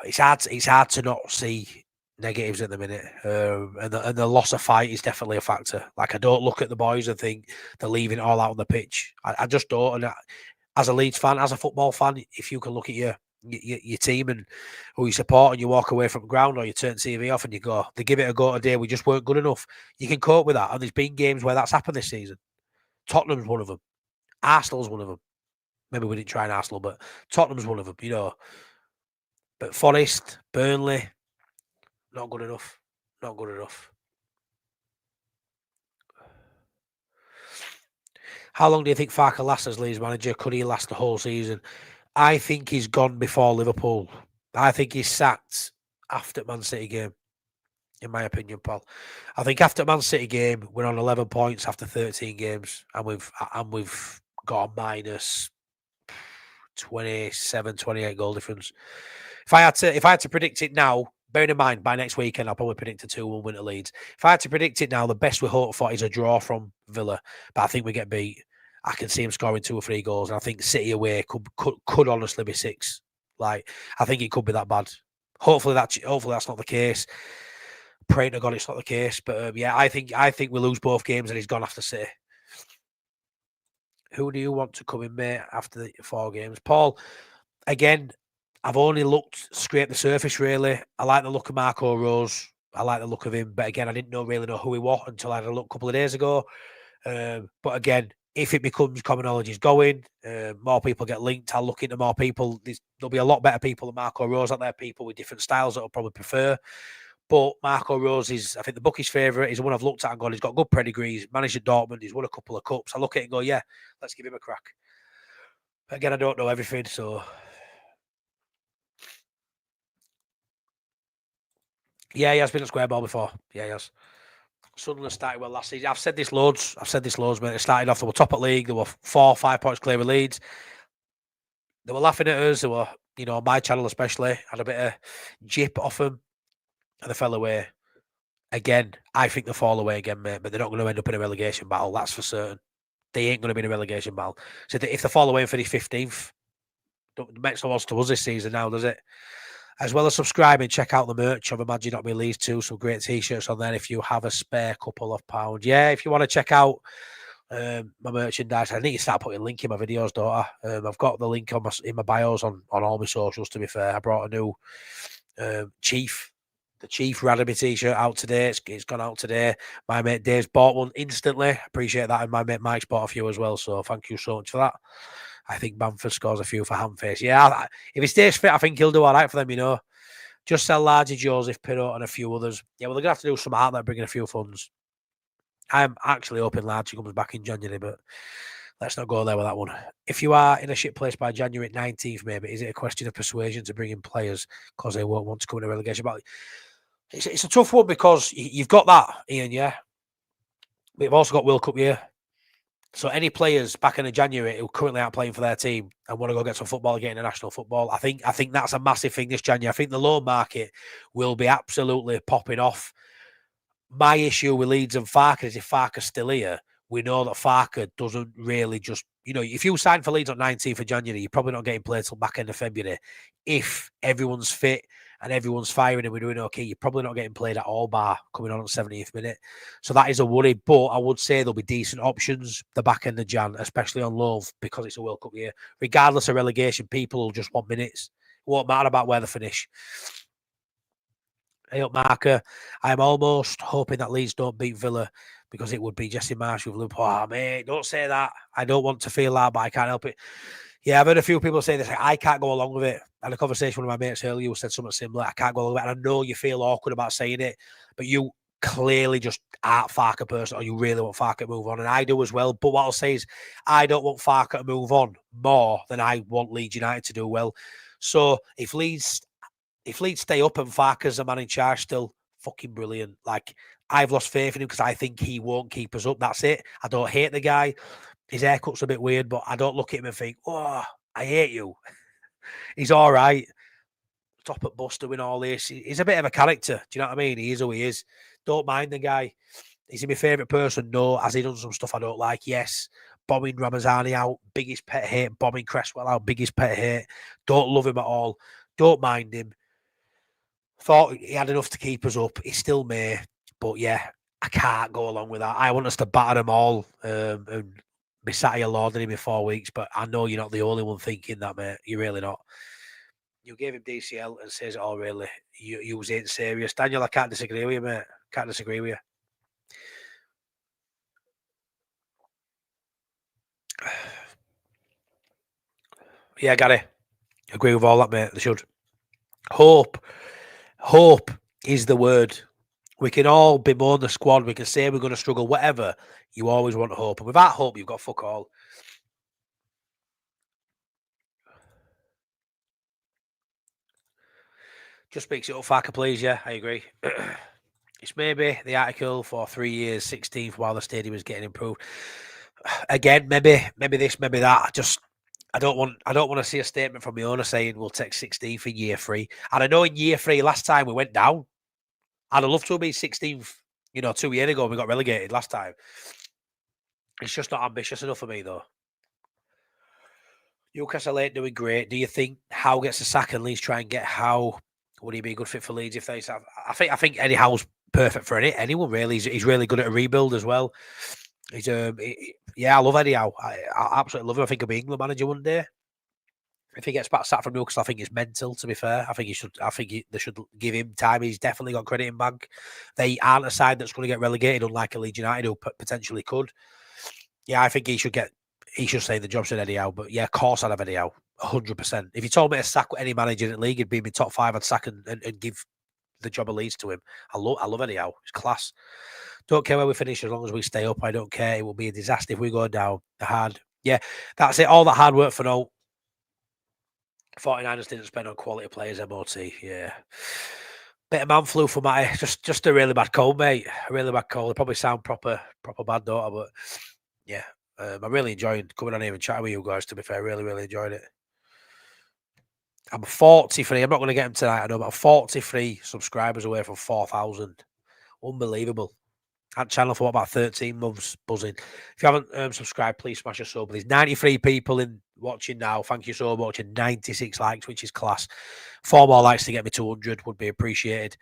It's hard to not see negatives at the minute, and the loss of fight is definitely a factor. Like, I don't look at the boys and think they're leaving it all out on the pitch. I just don't. And as a Leeds fan, as a football fan, if you can look at your team and who you support and you walk away from the ground, or you turn TV off and you go, they give it a go today, we just weren't good enough. You can cope with that. And there's been games where that's happened this season. Tottenham's one of them. Arsenal's one of them. Maybe we didn't try an Arsenal, but Tottenham's one of them, But Forest, Burnley, not good enough. How long do you think Farke lasts as Leeds manager? Could he last the whole season? I think he's gone before Liverpool. I think he's sacked after Man City game, in my opinion, Paul. I think after Man City game, we're on 11 points after 13 games, and we've got a minus 27, 28 goal difference. If I had to predict it now, bearing in mind by next weekend, I'll probably predict a 2-1 win to Leeds. If I had to predict it now, the best we hope for is a draw from Villa, but I think we get beat. I can see him scoring 2 or 3 goals, and I think City away could honestly be 6. Like, I think it could be that bad. Hopefully that's not the case. Praying to God it's not the case, but yeah, I think we lose both games and he's gone after City. Who do you want to come in, mate, after the 4 games? Paul, again, I've only scraped the surface, really. I like the look of Marco Rose. I like the look of him, but again, I didn't really know who he was until I had a look a couple of days ago. But again, if it becomes common knowledge he's going, more people get linked. I'll look into more people. There'll be a lot better people than Marco Rose out there, people with different styles that I'll probably prefer. But Marco Rose is, I think, the bookie's favourite. He's the one I've looked at and gone, he's got good pedigree. He's managed at Dortmund. He's won a couple of cups. I look at it and go, yeah, let's give him a crack. But again, I don't know everything, so... Yeah, he has been at Square Ball before. Yeah, he has. Sunderland started well last season. I've said this loads, mate. It started off, they were top at league. They were 4 or 5 points clear of Leeds. They were laughing at us. They were, on my channel especially, had a bit of jip off them. And they fell away. Again, I think they'll fall away again, mate. But they're not going to end up in a relegation battle. That's for certain. They ain't going to be in a relegation battle. So if they fall away for the 15th, it makes no odds to us this season now, does it? As well as subscribing, check out the merch of Imagine Not Being Leeds too. Some great t-shirts on there if you have a spare couple of pounds. Yeah, if you want to check out my merchandise, I need to start putting a link in my videos, don't I? I've got the link in my bios on all my socials, to be fair. I brought a new the Chief Radamy t-shirt out today. It's gone out today. My mate Dave's bought one instantly. Appreciate that. And my mate Mike's bought a few as well. So thank you so much for that. I think Bamford scores a few for Hamface. Yeah, if he stays fit, I think he'll do all right for them, Just sell Largy, Joseph, Pirot, and a few others. Yeah, well, they're going to have to do some out there, bringing a few funds. I'm actually hoping Largy comes back in January, but let's not go there with that one. If you are in a shit place by January 19th, maybe, is it a question of persuasion to bring in players because they won't want to come in a relegation battle? It's a tough one because you've got that, Ian, yeah? But you've also got World Cup year. So any players back in January who currently aren't playing for their team and want to go get some football, get international football, I think that's a massive thing this January. I think the loan market will be absolutely popping off. My issue with Leeds and Farke is if Farke's still here, we know that Farke doesn't really just, if you sign for Leeds on 19th of January, you're probably not getting played till back end of February. If everyone's fit and everyone's firing and we're doing okay, you're probably not getting played at all bar coming on the 70th minute. So that is a worry. But I would say there'll be decent options the back end of Jan, especially on loan because it's a World Cup year. Regardless of relegation, people will just want minutes. It won't matter about where they finish. Hey up, Marker. I'm almost hoping that Leeds don't beat Villa because it would be Jesse Marsh with Liverpool. Oh, mate, don't say that. I don't want to feel that, but I can't help it. Yeah, I've heard a few people say this. I can't go along with it. I had a conversation with one of my mates earlier who said something similar. I can't go along with it. And I know you feel awkward about saying it, but you clearly just aren't Farke person or you really want Farke to move on. And I do as well. But what I'll say is I don't want Farke to move on more than I want Leeds United to do well. So if Leeds stay up and Farke's the man in charge still, fucking brilliant. Like, I've lost faith in him because I think he won't keep us up. That's it. I don't hate the guy. His haircut's a bit weird, but I don't look at him and think, oh, I hate you. He's all right. Top at bus doing all this. He's a bit of a character. Do you know what I mean? He is who he is. Don't mind the guy. Is he my favourite person? No. Has he done some stuff I don't like? Yes. Bombing Ramazani out. Biggest pet hate. Bombing Cresswell out. Biggest pet hate. Don't love him at all. Don't mind him. Thought he had enough to keep us up. He still may. But yeah, I can't go along with that. I want us to batter them all and be sat here lauding him in 4 weeks. But I know you're not the only one thinking that, mate. You're really not. You gave him DCL and says it all, really. You ain't serious. Daniel, I can't disagree with you, mate. Can't disagree with you. Yeah, Gary. Agree with all that, mate. They should. Hope is the word. We can all bemoan the squad. We can say we're going to struggle, whatever. You always want hope. And without hope, you've got fuck all. Just makes it up, Farke, please. Yeah, I agree. It's maybe the article for 3 years, 16th, while the stadium is getting improved. Again, maybe this, maybe that. I don't want to see a statement from the owner saying we'll take 16th in year 3. And I know in year 3, last time we went down, I'd have loved to be 16th, 2 years ago we got relegated last time. It's just not ambitious enough for me, though. Newcastle ain't doing great. Do you think Howe gets a sack and Leeds try and get Howe? Would he be a good fit for Leeds if they have? I think Eddie Howe's perfect for anyone, really. He's really good at a rebuild as well. He's I love Eddie Howe. I absolutely love him. I think he'll be England manager one day. If he gets back sacked from Newcastle, I think it's mental. To be fair, I think they should give him time. He's definitely got credit in bank. They aren't a side that's going to get relegated, unlike a Leeds United who potentially could. Yeah, I think he should say the job's at Eddie Howe. But yeah, of course I'd have Eddie Howe, 100%. If you told me to sack any manager in the league, it'd be my top 5. I'd sack and give the job of Leeds to him. I love Eddie Howe. It's class. Don't care where we finish as long as we stay up. I don't care. It will be a disaster if we go down. Yeah, that's it. All that hard work for no. 49ers didn't spend on quality players, MOT. Yeah. Bit of man flu for Matty. Just a really bad cold, mate. A really bad cold. They probably sound proper bad, don't I? But yeah, I'm really enjoying coming on here and chatting with you guys, to be fair. Really, really enjoyed it. I'm 43. I'm not going to get them tonight, I know, but I'm 43 subscribers away from 4,000. Unbelievable. Had channel for about 13 months, buzzing. If you haven't subscribed, please smash a sub. There's 93 people in watching now. Thank you so much. And 96 likes, which is class. 4 more likes to get me to 100 would be appreciated.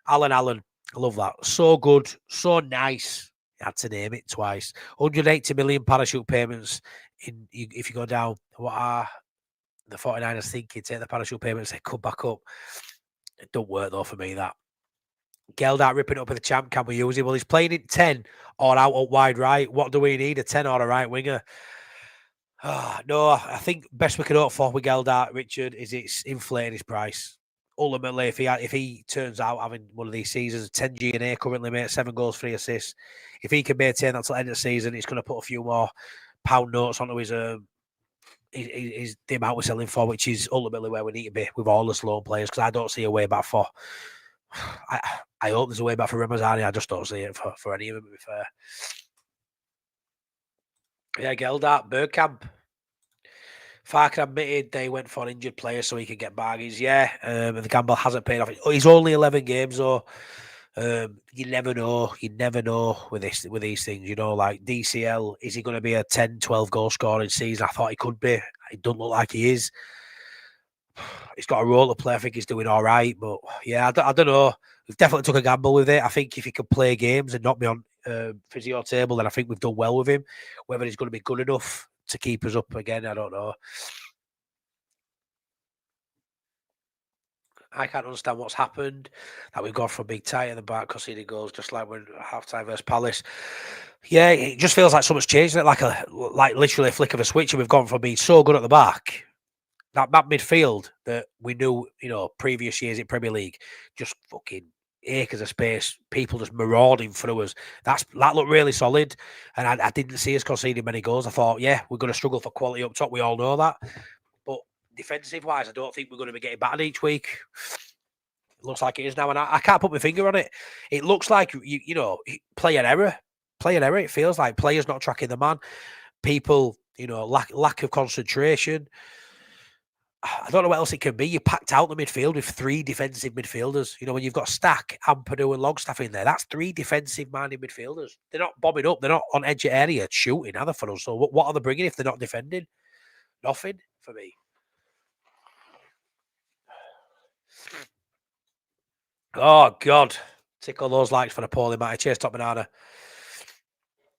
Alan, I love that. So good, so nice. I had to name it twice. 180 million parachute payments. If you go down, what are the 49ers thinking? Take the parachute payments, they come back up. It don't work though for me, that. Geldart ripping up with the champ. Can we use him? Well, he's playing in 10 or out up wide right. What do we need? A 10 or a right winger? No, I think best we can hope for with Geldart, Richard, is it's inflating his price. Ultimately, if he turns out having one of these seasons, 10 G&A currently, mate, 7 goals, 3 assists. If he can maintain that till the end of the season, it's going to put a few more pound notes onto his the amount we're selling for, which is ultimately where we need to be with all the slow players, because I don't see a way back for. I hope there's a way back for Ramazani. I just don't see it for any of them, to be fair. Yeah, Geldart, Bergkamp. Farke admitted they went for injured players so he could get bargains. Yeah, and the gamble hasn't paid off. He's only 11 games, though. You never know. You never know with these things. You know, like DCL, is he going to be a 10, 12 goal scoring season? I thought he could be. It doesn't look like he is. He's got a role to play. I think he's doing all right. But yeah, I don't know. We've definitely took a gamble with it. I think if he can play games and not be on physio table, then I think we've done well with him. Whether he's going to be good enough to keep us up again, I don't know. I can't understand what's happened. That we've gone from being tight at the back, conceding goals, just like when half-time versus Palace. Yeah, it just feels like something's changed. Like literally a flick of a switch, and we've gone from being so good at the back. That midfield that we knew, previous years in Premier League, just fucking acres of space, people just marauding through us. That looked really solid, and I didn't see us conceding many goals. I thought, yeah, we're going to struggle for quality up top. We all know that. But defensive-wise, I don't think we're going to be getting battered each week. It looks like it is now, and I can't put my finger on it. It looks like, player error. Player error, it feels like. Players not tracking the man. People, lack of concentration. I don't know what else it can be. You packed out the midfield with 3 defensive midfielders. When you've got Stack, Ampadu and Longstaff in there, that's 3 defensive-minded midfielders. They're not bombing up. They're not on edge of area shooting, are they, for us? So what are they bringing if they're not defending? Nothing for me. Oh, God. Tickle those likes for the poorly Matty. Cheers, Top Banana.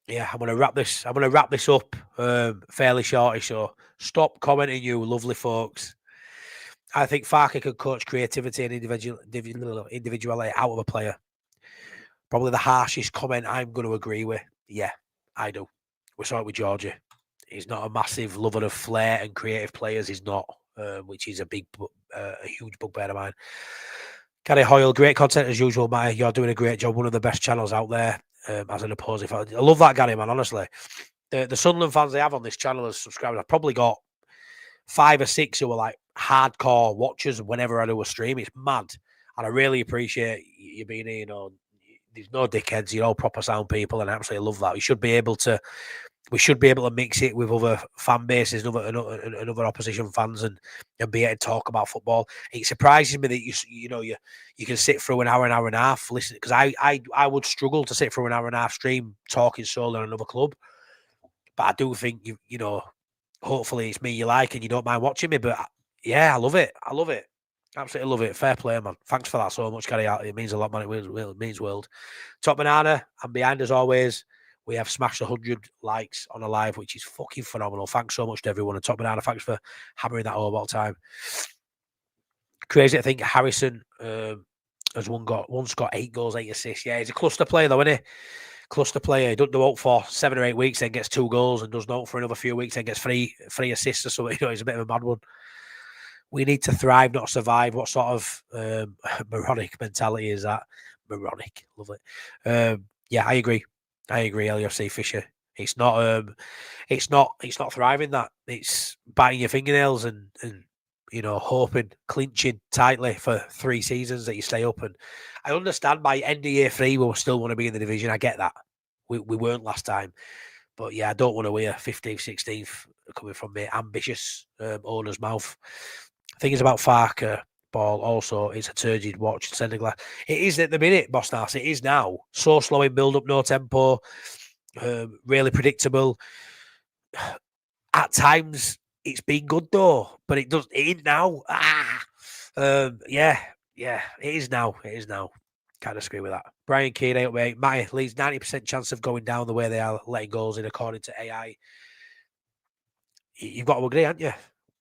Yeah, I'm going to wrap this up fairly shortly. So stop commenting, you lovely folks. I think Farke could coach creativity and individuality out of a player. Probably the harshest comment I'm going to agree with. Yeah, I do. We saw it with Georgia. He's not a massive lover of flair and creative players. He's not, which is a huge bugbear of mine. Gary Hoyle, great content as usual, Matty. You're doing a great job. One of the best channels out there as an opposing fan. I love that, Gary, man, honestly. The Sunderland fans they have on this channel as subscribers, I've probably got 5 or 6 who are like hardcore watchers whenever I do a stream. It's mad. And I really appreciate you being here. There's no dickheads, you're all proper sound people, and I absolutely love that. We should be able to mix it with other fan bases and other opposition fans and be able to talk about football. It surprises me that you can sit through an hour and a half listening, because I would struggle to sit through an hour and a half stream talking solely on another club. But I do think hopefully it's me you like and you don't mind watching me. But yeah, I love it. Absolutely love it. Fair play, man. Thanks for that so much, Gary. It means a lot, man. It means world. Top Banana, I'm behind as always. We have smashed 100 likes on a live, which is fucking phenomenal. Thanks so much to everyone. And top banana, thanks for hammering that home all the time. Crazy to think Harrison has once got 8 goals, 8 assists. Yeah, he's a cluster player though, isn't he? Cluster player. He doesn't do out for 7 or 8 weeks, then gets 2 goals, and does not for another few weeks, then gets three assists or something. You know, he's a bit of a mad one. We need to thrive, not survive. What sort of moronic mentality is that? Moronic, love it. Yeah, I agree. LUFC Fisher. It's not thriving. That it's biting your fingernails and you know, hoping, clinching tightly for 3 seasons that you stay up. And I understand by end of year 3 we'll still want to be in the division. I get that. We weren't last time. But yeah, I don't want to hear 15th, 16th coming from the ambitious owner's mouth. The thing is about Farke ball also, it's a turgid watch. It is at the minute, Boss Nass. It is now. So slow in build up, no tempo, really predictable. At times, it's been good though, but it ain't now. Yeah, it is now. Can't disagree with that. Brian Keane, 8 Matty Leeds 90% chance of going down the way they are letting goals in according to AI. You've got to agree, haven't you?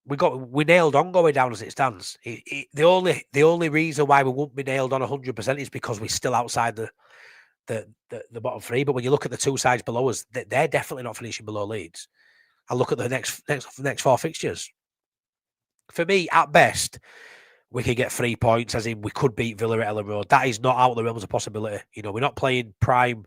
We nailed on going down as it stands. The only reason why we won't be nailed on 100% is because we're still outside the bottom 3. But when you look at the 2 sides below us, they're definitely not finishing below Leeds. I look at the next 4 fixtures. For me, at best, we could get 3 points, as in we could beat Villa at Ellen Road. That is not out of the realms of possibility. You know, we're not playing prime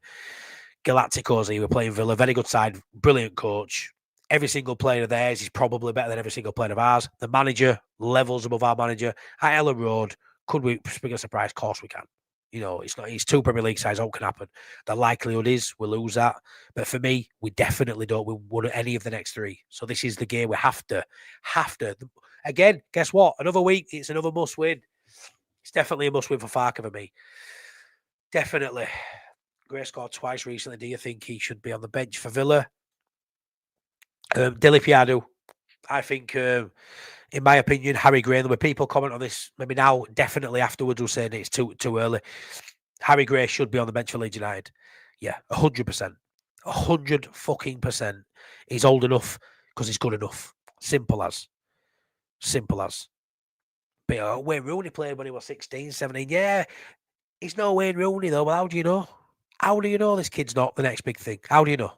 Galacticos here. We're playing Villa, very good side, brilliant coach. Every single player of theirs is probably better than every single player of ours. The manager levels above our manager. At Ellen Road, could we bring a surprise? Of course we can. You know, it's 2 Premier League sides. All can happen. The likelihood is we'll lose that. But for me, we definitely don't. We won any of the next 3. So this is the game we have to. Again, guess what? Another week, it's another must win. It's definitely a must win for Farke for me. Definitely. Gray scored twice recently. Do you think he should be on the bench for Villa? Dilip, I do. I think, in my opinion, Harry Gray, there were people comment on this maybe now, definitely afterwards, were saying it's too early. Harry Gray should be on the bench for Leeds United. Yeah, 100%. 100%. He's old enough because he's good enough. Simple as. But Wayne Rooney played when he was 16, 17. Yeah, he's no Wayne Rooney, though. But how do you know? How do you know this kid's not the next big thing? How do you know?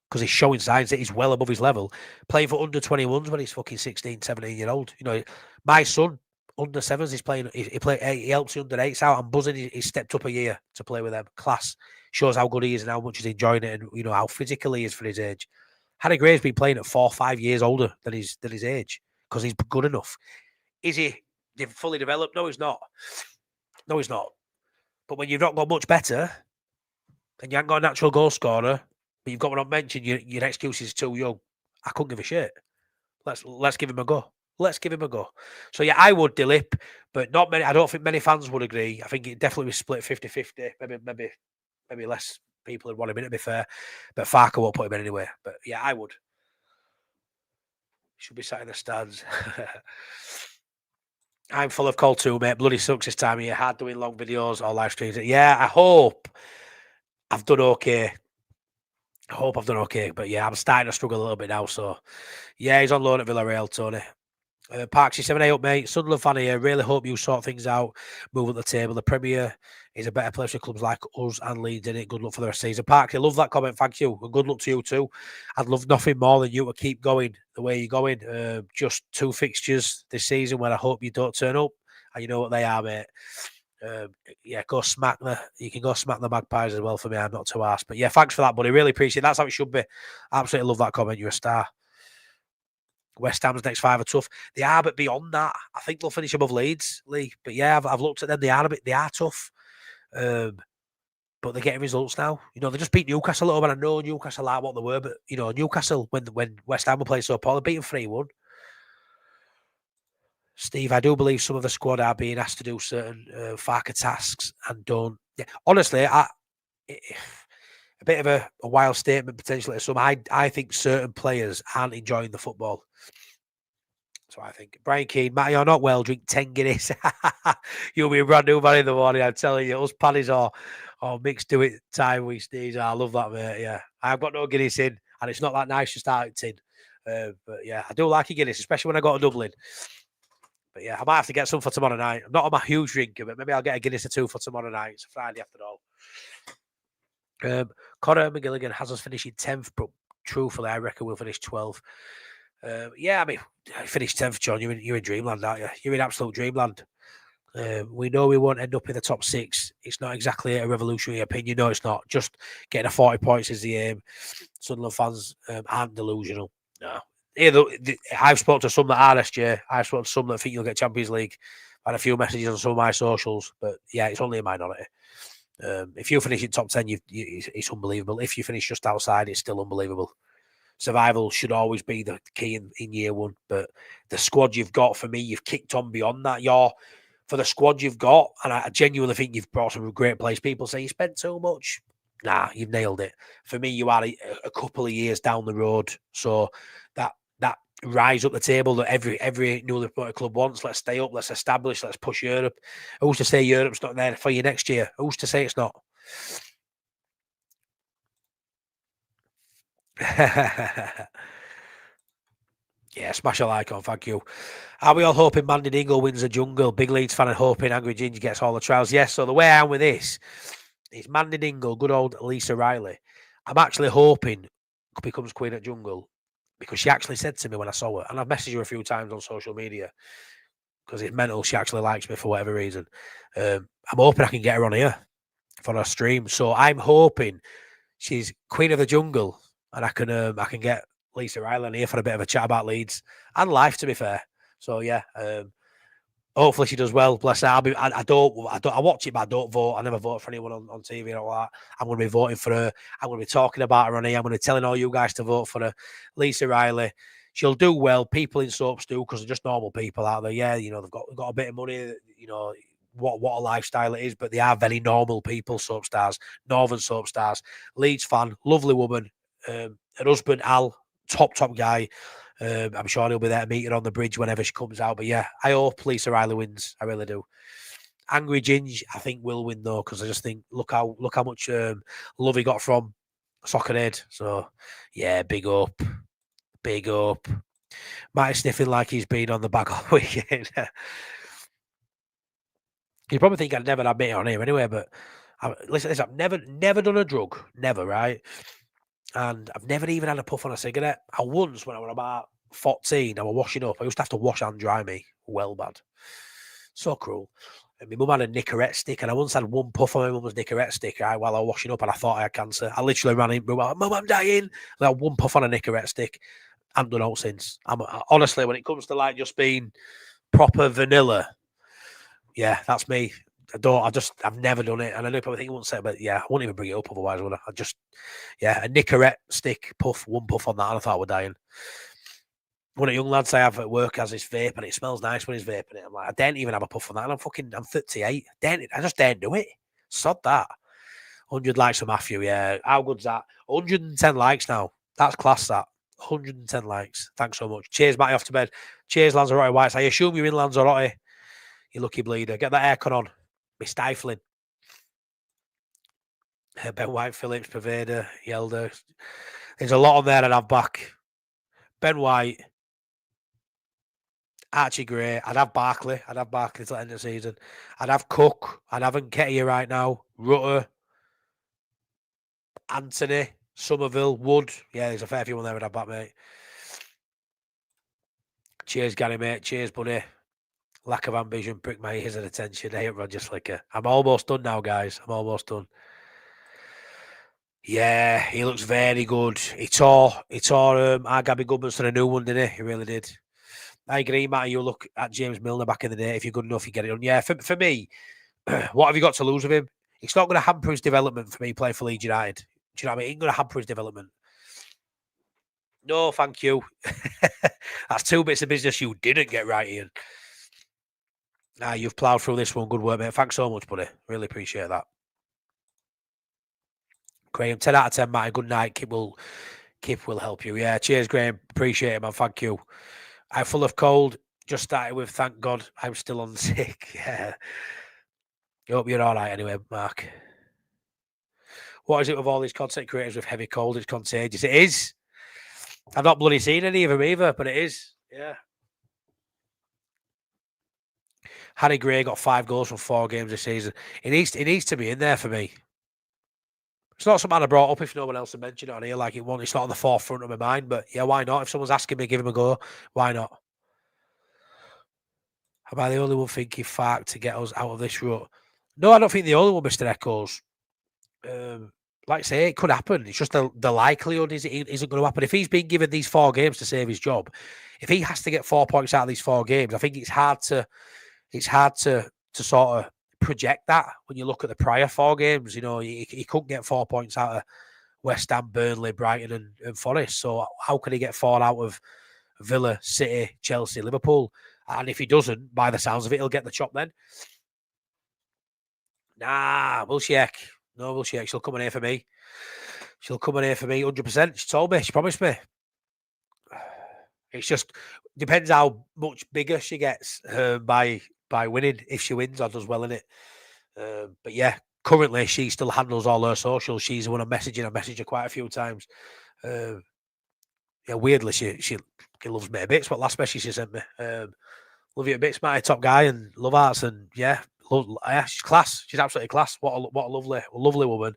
Because he's showing signs that he's well above his level. Playing for under 21s when he's fucking 16, 17 year old. You know, my son, under 7s, he's playing. He helps the under 8s out. I'm buzzing. He's stepped up a year to play with them. Class. Shows how good he is and how much he's enjoying it, and you know how physical he is for his age. Harry Gray's been playing at 4 or 5 years older than his age because he's good enough. Is he fully developed? No, he's not. But when you've not got much better and you haven't got a natural goal scorer, but you've got one on bench and your excuse is too young, I couldn't give a shit. Let's give him a go. So yeah, I would Dilip, but not many. I don't think many fans would agree. I think it definitely was split 50-50. Maybe less people would want him in, to be fair. But Farke won't put him in anyway. But yeah, I would. Should be sat in the stands. I'm full of cold too, mate. Bloody sucks this time of year. Hard doing long videos or live streams. Yeah, I hope I've done okay. But yeah, I'm starting to struggle a little bit now. So yeah, he's on loan at Villarreal, Tony. Parksy 7A up, mate. Sunderland fan here. Really hope you sort things out. Move up the table. The Premier is a better place for clubs like us and Leeds in it. Good luck for the rest of the season. Parksy, love that comment. Thank you. And good luck to you too. I'd love nothing more than you to keep going the way you're going. Just 2 fixtures this season when I hope you don't turn up. And you know what they are, mate. Yeah, you can go smack the Magpies as well for me. I'm not too arsed. But yeah, thanks for that, buddy. Really appreciate it. That's how it should be. Absolutely love that comment. You're a star. West Ham's next 5 are tough. They are, but beyond that, I think they'll finish above Leeds, Lee. But yeah, I've looked at them. They are tough. But they're getting results now. You know, they just beat Newcastle a little bit. I know Newcastle are what they were, but you know, Newcastle when West Ham were playing so poorly, beat them 3-1. Steve, I do believe some of the squad are being asked to do certain Farke tasks and don't. Yeah, honestly, a bit of a wild statement potentially to some. I think certain players aren't enjoying the football. So I think Brian Keane, Matty, you're not well. Drink 10 Guinness. You'll be a brand new man in the morning. I'm telling you, us paddies are Oh, mixed do it time we sneeze. I love that, mate. Yeah, I've got no Guinness in, and it's not that nice to start it in. But yeah, I do like a Guinness, especially when I got to Dublin. But yeah, I might have to get some for tomorrow night. I'm not a huge drinker, but maybe I'll get a Guinness or two for tomorrow night. It's a Friday after all. Conor McGilligan has us finishing 10th, but truthfully, I reckon we'll finish 12th. Yeah, I mean, finish 10th, John. You're in dreamland, aren't you? You're in absolute dreamland. We know we won't end up in the top 6. It's not exactly a revolutionary opinion. No, it's not. Just getting a 40 points is the aim. Sunderland fans aren't delusional. No. I've spoken to some that are SJ. I've spoken to some that think you'll get Champions League. I had a few messages on some of my socials, but yeah, it's only a minority. If you finish in top 10, it's unbelievable. If you finish just outside, it's still unbelievable. Survival should always be the key in year one, but the squad you've got, for me, you've kicked on beyond that. For the squad you've got, and I genuinely think you've brought some great players. People say you spent too much. Nah, you've nailed it. For me, you are a couple of years down the road, so that rise up the table that every newly promoted club wants. Let's stay up. Let's establish. Let's push Europe. Who's to say Europe's not there for you next year? Who's to say it's not? Yeah, smash a like on, thank you. Are we all hoping Mandy Dingle wins the jungle? Big Leeds fan and hoping Angry Ginger gets all the trials. Yes, so the way I am with this is Mandy Dingle, good old Lisa Riley. I'm actually hoping becomes Queen at Jungle because she actually said to me when I saw her, and I've messaged her a few times on social media because it's mental. She actually likes me for whatever reason. I'm hoping I can get her on here for a stream. So I'm hoping she's Queen of the Jungle and I can get Lisa Riley here for a bit of a chat about Leeds and life, to be fair. So yeah, hopefully she does well. Bless her. I watch it, but I don't vote. I never vote for anyone on TV and all that. I'm going to be voting for her. I'm going to be talking about her on here. I'm going to be telling all you guys to vote for her. Lisa Riley. She'll do well. People in soaps do because they're just normal people out there. Yeah, they've got a bit of money. What a lifestyle it is, but they are very normal people. Soap stars, Northern soap stars. Leeds fan, lovely woman. Her husband Al, top guy. I'm sure he'll be there to meet her on the bridge whenever she comes out. But yeah, I hope Lisa Riley wins. I really do. Angry Ginge, I think will win though, because I just think look how much love he got from Soccerhead. So yeah, big up. Might sniffing like he's been on the back all weekend. You probably think I'd never admit it on here anyway, but listen, I've never done a drug, never, right? And I've never even had a puff on a cigarette. I once, when I was about 14, I was washing up. I used to have to wash and dry me. Well bad. So cruel. And my mum had a Nicorette stick, and I once had one puff on my mum's Nicorette stick while I was washing up, and I thought I had cancer. I literally ran in, Mum, I'm dying. And I had one puff on a Nicorette stick. I haven't done out since. Honestly, when it comes to like just being proper vanilla, yeah, that's me. I've never done it. And I know people think you won't say it, but yeah, I won't even bring it up otherwise, would I? A Nicorette stick, one puff on that, and I thought I was dying. One of the young lads I have at work has his vape, and it smells nice when he's vaping it. I'm like, I didn't even have a puff on that, and I'm 38. I just didn't do it. Sod that. 100 likes for Matthew, yeah. How good's that? 110 likes now. That's class, that. 110 likes. Thanks so much. Cheers, Matty, off to bed. Cheers, Lanzarote Whites. I assume you're in Lanzarote. You lucky bleeder. Get that aircon on. Be stifling. Ben White, Phillips, Pervader, Yelder. There's a lot on there that I've back. Ben White, Archie Gray. I'd have Barkley. Till the end of the season. I'd have Cook. I'd have Nketiah right now. Rutter. Anthony. Somerville. Wood. Yeah, there's a fair few on there I'd have back, mate. Cheers, Gary, mate. Cheers, buddy. Lack of ambition, prick my ears and attention. Hey, Roger Slicker. I'm almost done now, guys. I'm almost done. Yeah, he looks very good. He tore our Gabby Goodman's to a new one, didn't he? He really did. I agree, Matt. You look at James Milner back in the day. If you're good enough, you get it done. Yeah, for me, what have you got to lose with him? It's not going to hamper his development for me playing for Leeds United. Do you know what I mean? It ain't going to hamper his development. No, thank you. That's 2 bits of business you didn't get right, Ian. You've ploughed through this one. Good work, mate. Thanks so much, buddy. Really appreciate that. Graham, 10 out of 10, Matt. Good night. Kip will help you. Yeah, cheers, Graham. Appreciate it, man. Thank you. I'm full of cold. Just started with, thank God, I'm still on sick. Yeah. Hope you're all right anyway, Mark. What is it with all these content creators with heavy cold? It's contagious. It is. I've not bloody seen any of them either, but it is. Yeah. Harry Gray got 5 goals from 4 games this season. He needs to be in there for me. It's not something I brought up if no one else had mentioned it on here. Like it's not on the forefront of my mind. But yeah, why not? If someone's asking me, give him a go. Why not? Am I the only one thinking Farke to get us out of this rut? No, I don't think the only one, Mr. Echoes. Like I say, it could happen. It's just the likelihood is it isn't going to happen. If he's been given these 4 games to save his job, if he has to get 4 points out of these 4 games, I think it's hard to sort of project that when you look at the prior 4 games. You know, he couldn't get 4 points out of West Ham, Burnley, Brighton, and Forest. So how can he get 4 out of Villa, City, Chelsea, Liverpool? And if he doesn't, by the sounds of it, he'll get the chop then. Nah, Wilshere. No, Wilshere. She'll come in here for me. She'll come in here for me 100%. She told me. She promised me. It's just depends how much bigger she gets by winning. If she wins or does well in it. But yeah, currently she still handles all her socials. She's the one I'm messaging. I messaged her quite a few times. Yeah, weirdly she loves me a bit. It's what last message she sent me. Love you a bit, Smarty, top guy, and love arts, and yeah, she's class. She's absolutely class. What a lovely woman.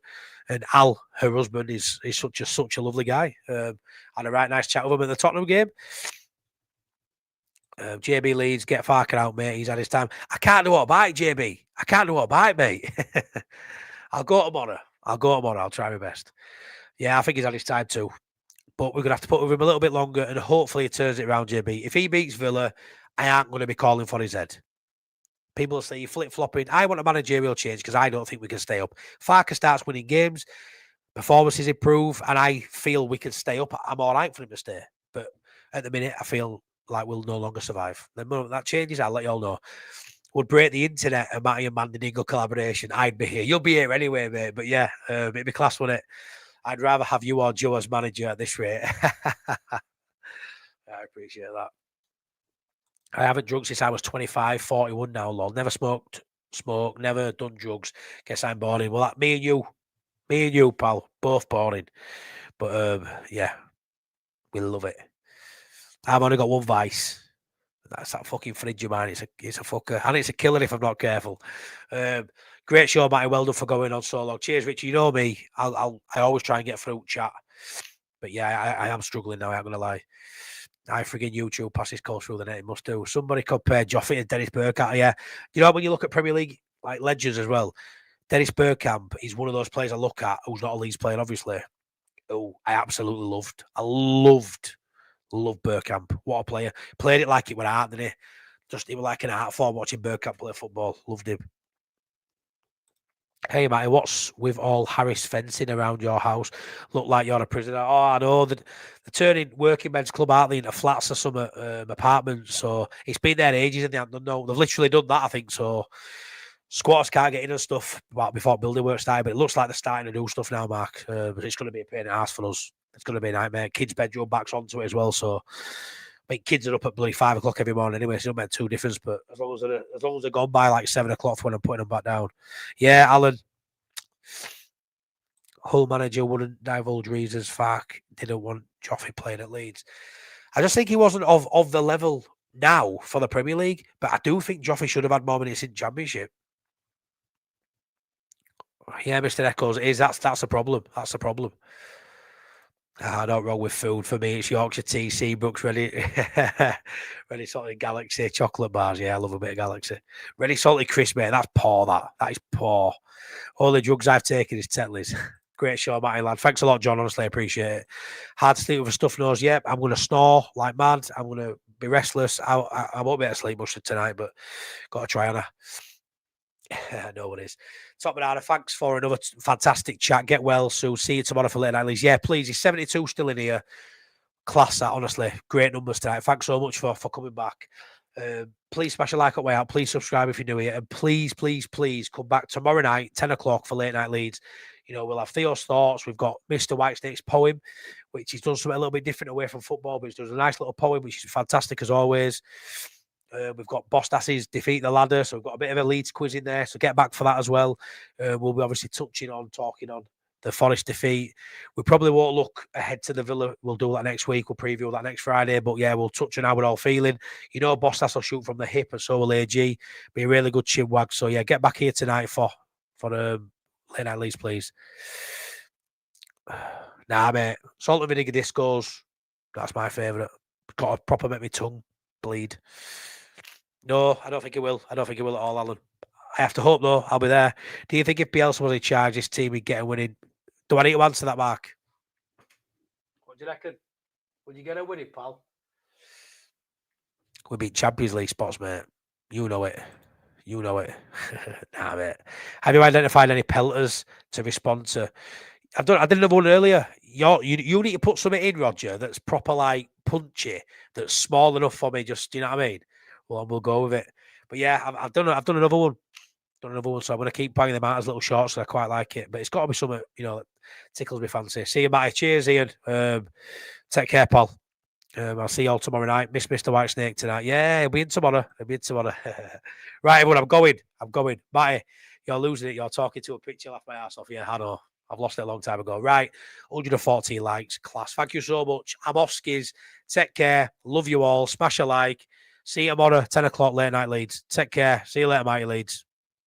And Al, her husband, is such a lovely guy. Had a right nice chat with him at the Tottenham game. JB Leeds, get Farke out, mate. He's had his time. I can't do what about it, JB. I can't do what about it, mate. I'll go tomorrow. I'll try my best. Yeah, I think he's had his time too. But we're going to have to put with him a little bit longer, and hopefully he turns it around, JB. If he beats Villa, I aren't going to be calling for his head. People say you're flip-flopping. I want a managerial change because I don't think we can stay up. Farke starts winning games, performances improve, and I feel we can stay up. I'm all right for him to stay. But at the minute, I feel like we'll no longer survive. The moment that changes, I'll let you all know. Would break the internet and Matty and Mandingo collaboration. I'd be here. You'll be here anyway, mate. But yeah, it'd be class, wouldn't it? I'd rather have you or Joe as manager at this rate. I appreciate that. I haven't drunk since I was 25, 41 now, lol. Never smoked, never done drugs. Guess I'm boring. Well, me and you, pal, both boring. But yeah, we love it. I've only got one vice. That's that fucking fridge of mine. It's a fucker, and it's a killer if I'm not careful. Great show, Matty. Well done for going on so long. Cheers, Richie. You know me. I always try and get through chat, but yeah, I am struggling now. I'm gonna lie. I friggin' YouTube passes calls through the net. It must do. Somebody compare Joffrey to Dennis Bergkamp. Yeah, you know when you look at Premier League like legends as well, Dennis Bergkamp is one of those players I look at who's not a Leeds player, obviously. Oh, I absolutely loved. I loved Bergkamp. What a player! Played it like it was art, didn't he? Just it was like an art form watching Bergkamp play football. Loved him. Hey, Matty, what's with all Harris fencing around your house? Look like you're a prisoner. Oh, I know. They're turning working men's club, aren't they, into flats or some apartments. So it's been there ages and they haven't done no. They've literally done that, I think. So squatters can't get in and stuff before building work started. But it looks like they're starting to do stuff now, Mark. But it's going to be a pain in the ass for us. It's going to be a nightmare. Kids' bedroom backs onto it as well. So I mean, kids are up at bloody 5 o'clock every morning anyway, so it don't make too difference. But as long as they're gone by like 7 o'clock when I'm putting them back down. Yeah, Alan. Hull manager wouldn't divulge reasons Farke didn't want Joffrey playing at Leeds. I just think he wasn't of the level now for the Premier League, but I do think Joffrey should have had more minutes in Championship. Yeah, Mr. Echoes, that's a problem. That's a problem. I don't roll with food. For me, it's Yorkshire tea, Seabrooks, ready salted Galaxy, chocolate bars. Yeah, I love a bit of Galaxy. Ready salted crisp, mate. That's poor, that is poor. All the drugs I've taken is Tetley's. Great show, Matty, lad. Thanks a lot, John. Honestly, I appreciate it. Hard to sleep with a stuffed nose. Yep, I'm going to snore like mad. I'm going to be restless. I won't be able to sleep much tonight, but got to try on her. I know what it is. Top banana, thanks for another fantastic chat. Get well soon. See you tomorrow for late night leads. Yeah, please. He's 72 still in here. Class that, honestly. Great numbers tonight. Thanks so much for coming back. Please smash a like on way out. Please subscribe if you're new here. And please come back tomorrow night, 10 o'clock for late night leads. You know, we'll have Theo's thoughts. We've got Mr. Whitesnake's poem, which he's done something a little bit different away from football, but he's done a nice little poem, which is fantastic as always. We've got Bostas's Defeat the Ladder, so we've got a bit of a Leeds quiz in there, so get back for that as well. We'll be obviously talking on the Forest defeat. We probably won't look ahead to the Villa. We'll do that next week. We'll preview that next Friday. But yeah, we'll touch on how we're all feeling. You know, Bostas will shoot from the hip, and so will AG. Be a really good chin wag. So yeah, get back here tonight for late night Leeds, please. Nah, mate. Salt and vinegar discos. That's my favourite. Got to proper make my tongue bleed. No, I don't think it will. I don't think it will at all, Alan. I have to hope, though. I'll be there. Do you think if Bielsa was in charge, this team would get a winning? Do I need to answer that, Mark? What do you reckon? Would you get a winning, pal? We beat Champions League spots, mate. You know it. You know it. Nah, mate. Have you identified any pelters to respond to? I did another one earlier. You need to put something in, Roger, that's proper like punchy, that's small enough for me. Just, do you know what I mean? Well, we'll go with it. But yeah, I've done another one. So I'm going to keep banging them out as little shorts, so I quite like it. But it's got to be something, that tickles me fancy. See you, Matty. Cheers, Ian. Take care, pal. I'll see you all tomorrow night. Miss Mr. Whitesnake tonight. Yeah, he'll be in tomorrow. Right, everyone, I'm going. Matty, you're losing it. You're talking to a picture, laugh my ass off. Yeah, I know. I've lost it a long time ago. Right, 114 likes. Class. Thank you so much. I'm off skis. Take care. Love you all. Smash a like. See you tomorrow, 10 o'clock, late night Leeds. Take care. See you later, Mighty Leeds.